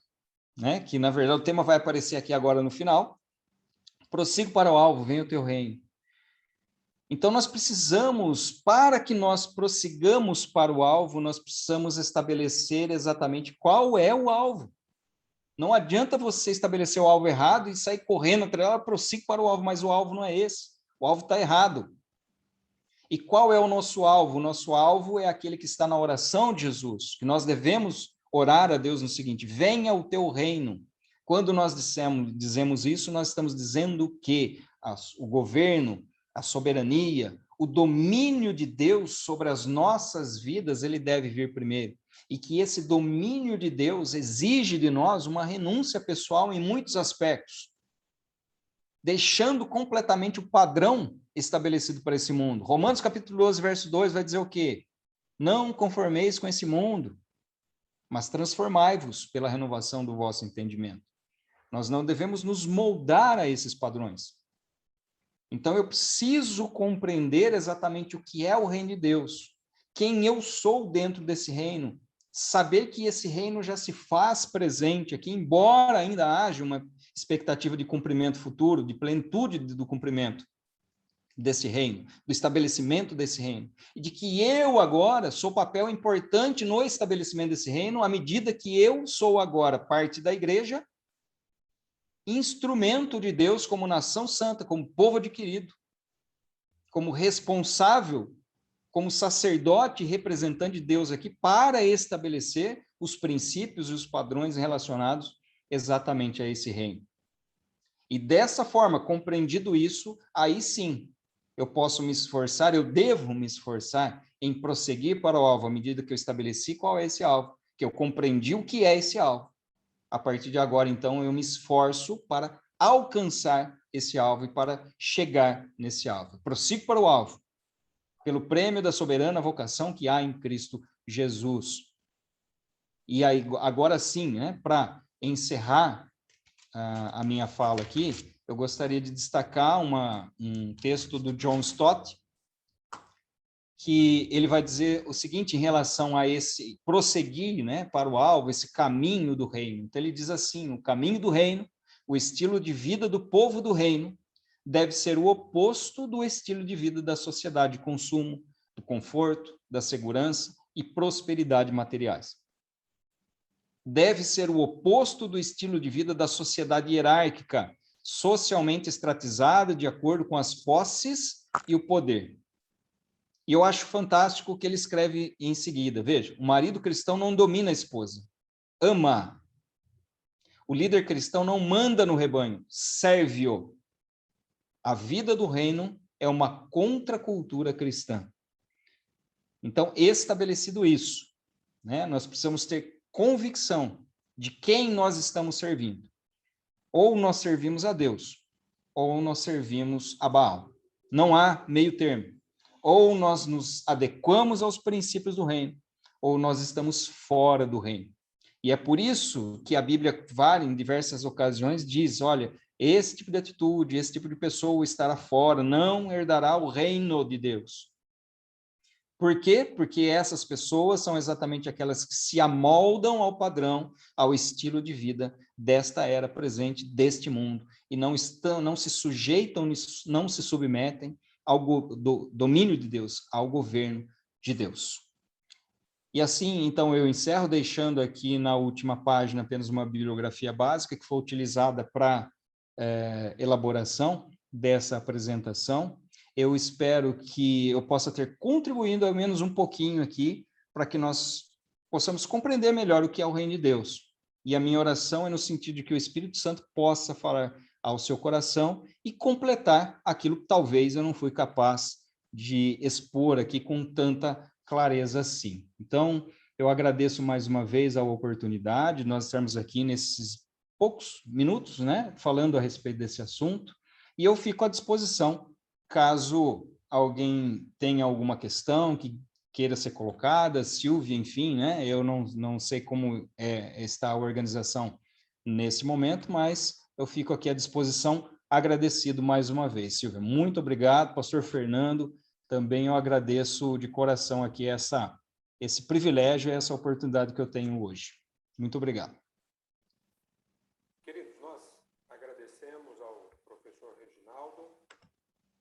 né, que na verdade o tema vai aparecer aqui agora no final, prossigo para o alvo, venha o teu reino. Então nós precisamos, para que nós prossigamos para o alvo, nós precisamos estabelecer exatamente qual é o alvo. Não adianta você estabelecer o alvo errado e sair correndo atrás dela, prossigo para o alvo, mas o alvo não é esse. O alvo está errado. E qual é o nosso alvo? O nosso alvo é aquele que está na oração de Jesus, que nós devemos orar a Deus no seguinte: venha o teu reino. Quando nós dizemos isso, nós estamos dizendo que o governo, a soberania, o domínio de Deus sobre as nossas vidas, ele deve vir primeiro. E que esse domínio de Deus exige de nós uma renúncia pessoal em muitos aspectos, deixando completamente o padrão estabelecido para esse mundo. Romanos capítulo 12, verso 2 vai dizer o quê? Não conformeis com esse mundo, mas transformai-vos pela renovação do vosso entendimento. Nós não devemos nos moldar a esses padrões. Então eu preciso compreender exatamente o que é o reino de Deus, quem eu sou dentro desse reino, saber que esse reino já se faz presente aqui, embora ainda haja uma expectativa de cumprimento futuro, de plenitude do cumprimento desse reino, do estabelecimento desse reino, e de que eu agora sou papel importante no estabelecimento desse reino, à medida que eu sou agora parte da igreja, instrumento de Deus como nação santa, como povo adquirido, como responsável, como sacerdote e representante de Deus aqui para estabelecer os princípios e os padrões relacionados exatamente a esse reino. E dessa forma, compreendido isso, aí sim, eu posso me esforçar, eu devo me esforçar em prosseguir para o alvo, à medida que eu estabeleci qual é esse alvo, que eu compreendi o que é esse alvo. A partir de agora, então, eu me esforço para alcançar esse alvo e para chegar nesse alvo. Prossigo para o alvo, pelo prêmio da soberana vocação que há em Cristo Jesus. E aí, agora sim, né, para encerrar a minha fala aqui, eu gostaria de destacar um texto do John Stott, que ele vai dizer o seguinte em relação a esse prosseguir, né, para o alvo, esse caminho do reino. Então ele diz assim: o caminho do reino, o estilo de vida do povo do reino, deve ser o oposto do estilo de vida da sociedade de consumo, do conforto, da segurança e prosperidade materiais. Deve ser o oposto do estilo de vida da sociedade hierárquica, socialmente estratizada de acordo com as posses e o poder. E eu acho fantástico o que ele escreve em seguida. Veja, o marido cristão não domina a esposa, ama. O líder cristão não manda no rebanho, serve-o. A vida do reino é uma contracultura cristã. Então, estabelecido isso, né, nós precisamos ter convicção de quem nós estamos servindo. Ou nós servimos a Deus, ou nós servimos a Baal. Não há meio termo. Ou nós nos adequamos aos princípios do reino, ou nós estamos fora do reino. E é por isso que a Bíblia, em diversas ocasiões, diz, olha, esse tipo de atitude, esse tipo de pessoa estará fora, não herdará o reino de Deus. Por quê? Porque essas pessoas são exatamente aquelas que se amoldam ao padrão, ao estilo de vida desta era presente, deste mundo, e não se sujeitam, não se submetem ao domínio de Deus, ao governo de Deus. E assim, então, eu encerro deixando aqui na última página apenas uma bibliografia básica que foi utilizada para elaboração dessa apresentação. Eu espero que eu possa ter contribuído ao menos um pouquinho aqui para que nós possamos compreender melhor o que é o reino de Deus. E a minha oração é no sentido de que o Espírito Santo possa falar ao seu coração e completar aquilo que talvez eu não fui capaz de expor aqui com tanta clareza assim. Então, eu agradeço mais uma vez a oportunidade de nós estarmos aqui nesses poucos minutos, né, falando a respeito desse assunto, e eu fico à disposição caso alguém tenha alguma questão que queira ser colocada, Silvia, enfim, né? Eu não sei como está a organização nesse momento, mas eu fico aqui à disposição, agradecido mais uma vez, Silvia. Muito obrigado, pastor Fernando, também eu agradeço de coração aqui esse privilégio e essa oportunidade que eu tenho hoje. Muito obrigado. Queridos, nós agradecemos ao professor Reginaldo.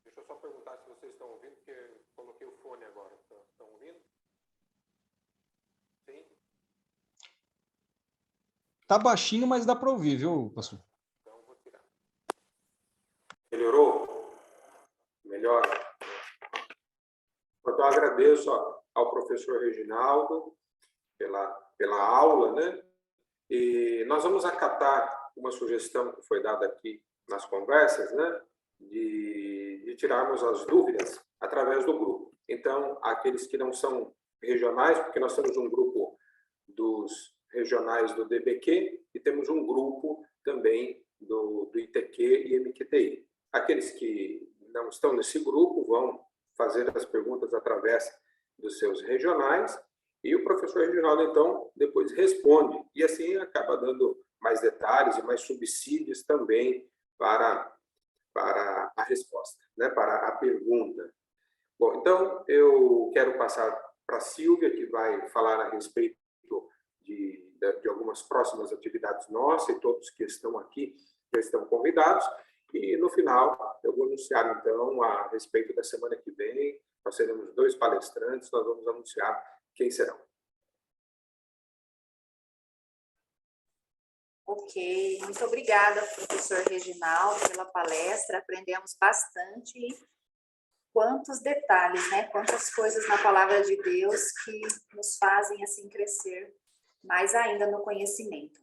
Deixa eu só perguntar se vocês estão ouvindo, porque eu coloquei o fone agora. Estão ouvindo? Sim? Tá baixinho, mas dá para ouvir, viu, pastor? Então, vou tirar. Melhorou? Melhora. Então, eu agradeço ao professor Reginaldo pela aula, né? E nós vamos acatar uma sugestão que foi dada aqui nas conversas, né? De tirarmos as dúvidas através do grupo. Então, aqueles que não são regionais, porque nós temos um grupo dos regionais do DBQ e temos um grupo também do ITQ e MQTI. Aqueles que não estão nesse grupo vão fazer as perguntas através dos seus regionais e o professor Reginaldo, então, depois responde. E assim acaba dando mais detalhes e mais subsídios também para a resposta, né? Para a pergunta. Bom, então, eu quero passar para a Silvia, que vai falar a respeito de algumas próximas atividades nossas, e todos que estão aqui já estão convidados. E, no final, eu vou anunciar, então, a respeito da semana que vem. Nós teremos 2 palestrantes, nós vamos anunciar quem serão. Ok, muito obrigada, professor Reginaldo, pela palestra. Aprendemos bastante. Quantos detalhes, né? Quantas coisas na palavra de Deus que nos fazem, assim, crescer mais ainda no conhecimento.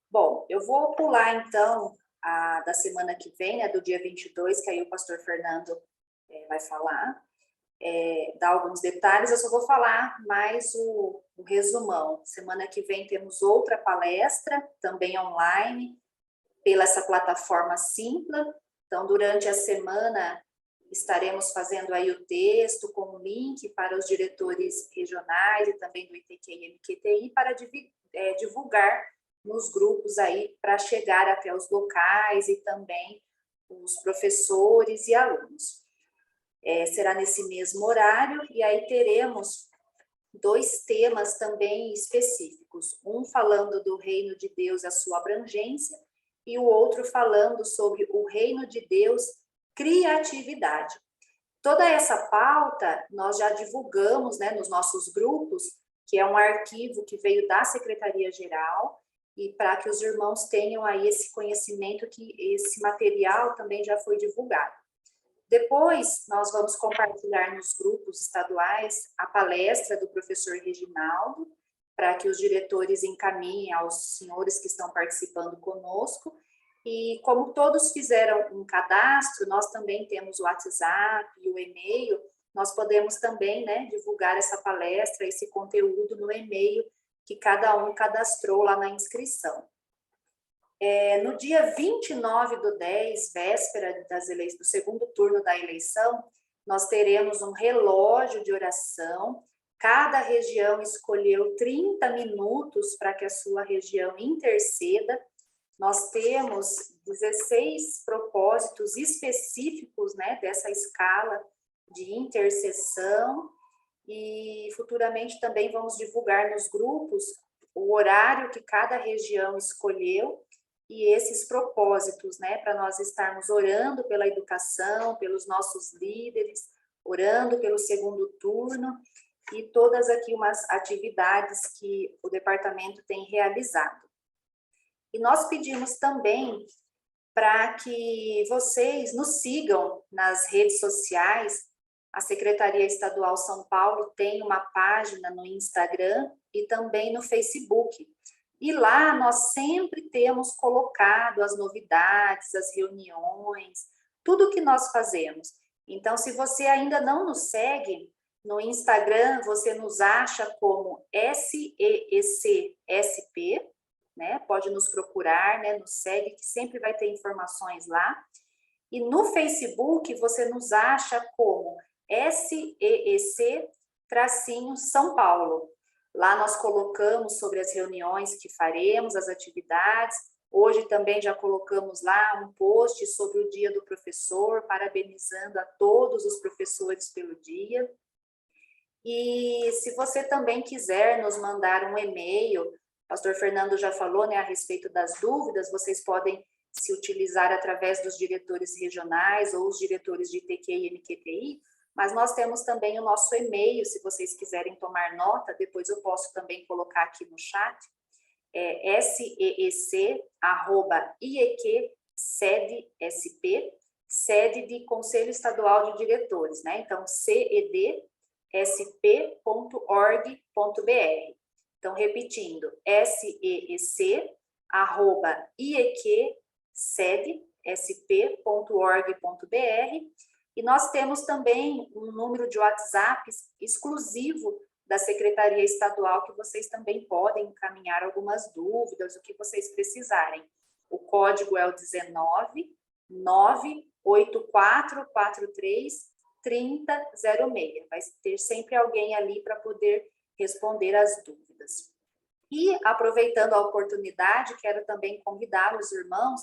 Bom, eu vou pular, então, a da semana que vem, né, do dia 22, que aí o pastor Fernando vai falar, dar alguns detalhes. Eu só vou falar mais o resumão. Semana que vem temos outra palestra, também online, pela essa plataforma Simpla. Então, durante a semana, estaremos fazendo aí o texto com o link para os diretores regionais e também do ITQ e MQTI para divulgar nos grupos aí para chegar até os locais e também os professores e alunos. Será nesse mesmo horário e aí teremos 2 temas também específicos, um falando do reino de Deus, a sua abrangência, e o outro falando sobre o reino de Deus, criatividade. Toda essa pauta nós já divulgamos, né, nos nossos grupos, que é um arquivo que veio da Secretaria-Geral, e para que os irmãos tenham aí esse conhecimento que esse material também já foi divulgado. Depois, nós vamos compartilhar nos grupos estaduais a palestra do professor Reginaldo, para que os diretores encaminhem aos senhores que estão participando conosco. E como todos fizeram um cadastro, nós também temos o WhatsApp e o e-mail, nós podemos também, né, divulgar essa palestra, esse conteúdo no e-mail que cada um cadastrou lá na inscrição. No dia 29/10, véspera do segundo turno da eleição, nós teremos um relógio de oração. Cada região escolheu 30 minutos para que a sua região interceda. Nós temos 16 propósitos específicos, né, dessa escala de intercessão. e futuramente também vamos divulgar nos grupos o horário que cada região escolheu e esses propósitos, né, para nós estarmos orando pela educação, pelos nossos líderes, orando pelo segundo turno e todas aqui umas atividades que o departamento tem realizado. E nós pedimos também para que vocês nos sigam nas redes sociais. A Secretaria Estadual São Paulo tem uma página no Instagram e também no Facebook. E lá nós sempre temos colocado as novidades, as reuniões, tudo que nós fazemos. Então, se você ainda não nos segue, no Instagram você nos acha como SEECSP, né? Pode nos procurar, né? Nos segue, que sempre vai ter informações lá. E no Facebook você nos acha como SEEC-São Paulo. Lá nós colocamos sobre as reuniões que faremos, as atividades. Hoje também já colocamos lá um post sobre o Dia do Professor, parabenizando a todos os professores pelo dia. E se você também quiser nos mandar um e-mail, o pastor Fernando já falou, né, a respeito das dúvidas, vocês podem se utilizar através dos diretores regionais ou os diretores de ITQ e MQTI, mas nós temos também o nosso e-mail, se vocês quiserem tomar nota, depois eu posso também colocar aqui no chat, é seec@IEQ-SED-SP, sede de Conselho Estadual de Diretores, né? Então, cedsp.org.br. Então, repetindo, seec@IEQ-SED-SP.org.br. E nós temos também um número de WhatsApp exclusivo da Secretaria Estadual, que vocês também podem encaminhar algumas dúvidas, o que vocês precisarem. O código é o 19-98443-3006. Vai ter sempre alguém ali para poder responder as dúvidas. E, aproveitando a oportunidade, quero também convidar os irmãos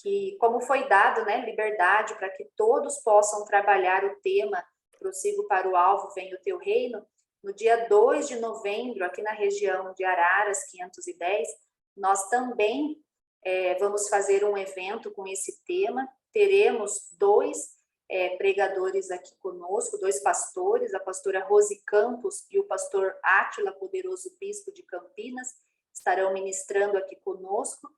que, como foi dado, né, liberdade para que todos possam trabalhar o tema Prossigo para o Alvo, Venha o Teu Reino, no dia 2 de novembro, aqui na região de Araras, 510, nós também vamos fazer um evento com esse tema. Teremos dois pregadores aqui conosco, dois pastores, a pastora Rose Campos e o pastor Átila, poderoso bispo de Campinas, estarão ministrando aqui conosco.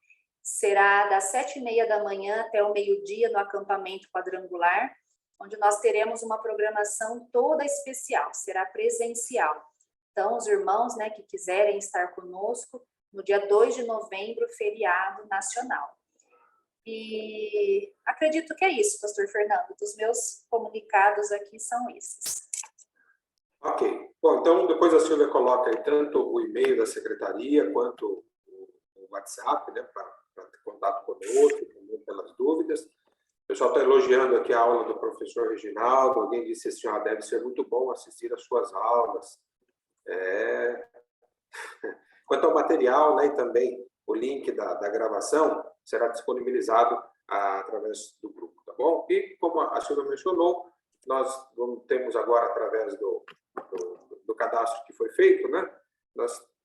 Será das 7h30 da manhã até o meio-dia no acampamento quadrangular, onde nós teremos uma programação toda especial, será presencial. Então, os irmãos, né, que quiserem estar conosco, no dia 2 de novembro, feriado nacional. E acredito que é isso, pastor Fernando, dos meus comunicados aqui são esses. Ok. Bom, então, depois a Silvia coloca aí tanto o e-mail da secretaria, quanto o WhatsApp, né, para ter contato conosco, também pelas dúvidas. O pessoal está elogiando aqui a aula do professor Reginaldo. Alguém disse assim, deve ser muito bom assistir às suas aulas. Quanto ao material, né, e também o link da gravação será disponibilizado através do grupo, tá bom? E como a Silvia mencionou, nós temos agora, através do cadastro que foi feito, né,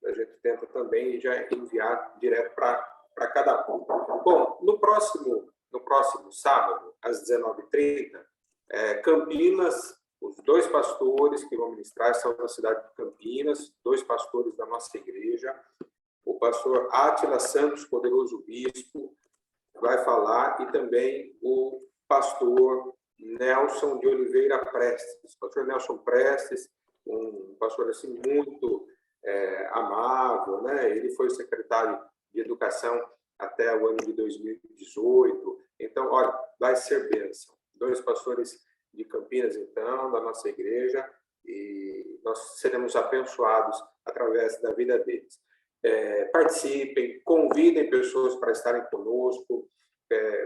a gente tenta também já enviar direto para cada um. Bom, no próximo sábado, às 19h30, Campinas, os dois pastores que vão ministrar são da cidade de Campinas, dois pastores da nossa igreja. O pastor Átila Santos, poderoso bispo, vai falar, e também o pastor Nelson de Oliveira Prestes. O pastor Nelson Prestes, um pastor assim muito amável, né? Ele foi secretário de Educação até o ano de 2018. Então, olha, vai ser bênção. Dois pastores de Campinas, então, da nossa igreja, e nós seremos abençoados através da vida deles. Participem, convidem pessoas para estarem conosco,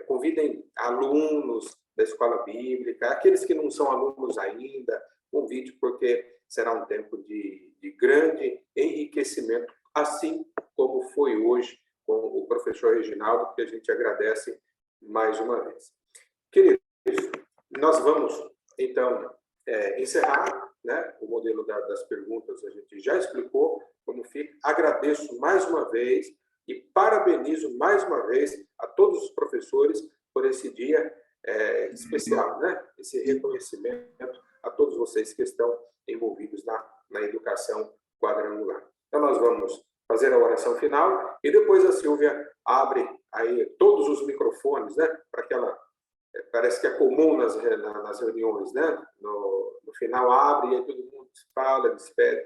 convidem alunos da escola bíblica, aqueles que não são alunos ainda, convide, porque será um tempo de grande enriquecimento, assim como foi hoje com o professor Reginaldo, que a gente agradece mais uma vez. Queridos, nós vamos, então, encerrar né? O modelo das perguntas a gente já explicou como fica. Agradeço mais uma vez e parabenizo mais uma vez a todos os professores por esse dia especial, né? Esse reconhecimento a todos vocês que estão envolvidos na educação quadrangular. Então, nós vamos fazer a oração final e depois a Silvia abre aí todos os microfones, né? Para que ela, parece que é comum nas reuniões, né? No final abre e aí todo mundo fala, despede.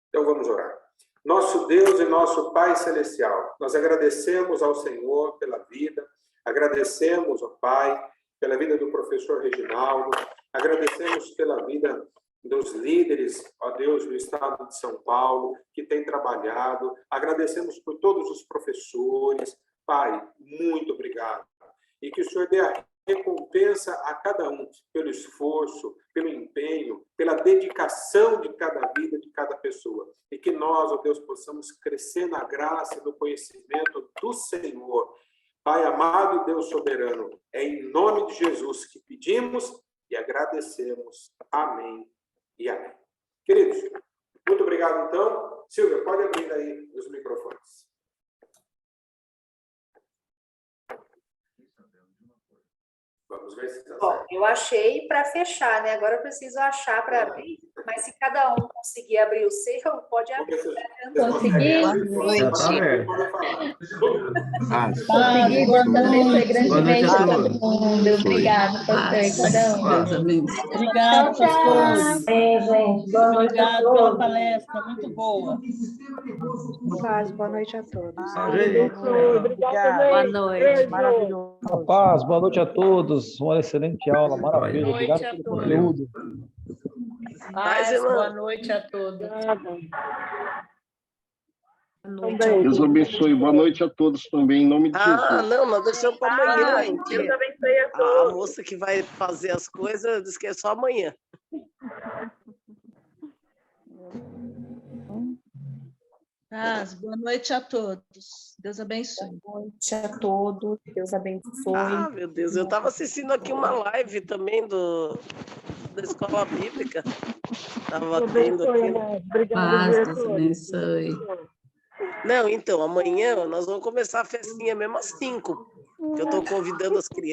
Então, vamos orar. Nosso Deus e nosso Pai Celestial, nós agradecemos ao Senhor pela vida, agradecemos, ó Pai, pela vida do professor Reginaldo, agradecemos pela vida dos líderes, ó Deus, do Estado de São Paulo, que tem trabalhado, agradecemos por todos os professores. Pai, muito obrigado. E que o Senhor dê a recompensa a cada um pelo esforço, pelo empenho, pela dedicação de cada vida, de cada pessoa. E que nós, ó Deus, possamos crescer na graça e no conhecimento do Senhor. Pai amado, Deus soberano, é em nome de Jesus que pedimos e agradecemos. Amém e amém. Queridos, muito obrigado, então. Silvia, pode abrir aí os microfones. Vamos ver se está certo. Bom, eu achei para fechar, né? Agora eu preciso achar para abrir, mas se cada um conseguir abrir o seu, pode abrir. Consegui? Consegui. Consegui, boa noite, grande beijo para todo mundo. Obrigada, pastor, cada um. Deus abençoe. Obrigado, pastor. Beijo, gente. Boa noite a Obrigado pela todos. palestra, muito boa. Paz, boa noite a todos. Obrigada. Boa noite. Maravilhoso. Paz, boa noite a todos. Uma excelente aula, maravilha. Boa noite Obrigado a pelo todos. conteúdo. Paz, boa noite a todos. Deus abençoe. Boa noite a todos também, em nome de Jesus. Não, nós deixamos para amanhã. Deus abençoe a todos. A moça que vai fazer as coisas disse que é só amanhã. Paz, boa noite a todos. Deus abençoe. Boa noite a todos. Deus abençoe. Meu Deus, eu estava assistindo aqui uma live também da Escola Bíblica. Estava vendo aqui. Paz, Deus abençoe. Não, então, amanhã nós vamos começar a festinha mesmo às 5, que eu estou convidando as crianças.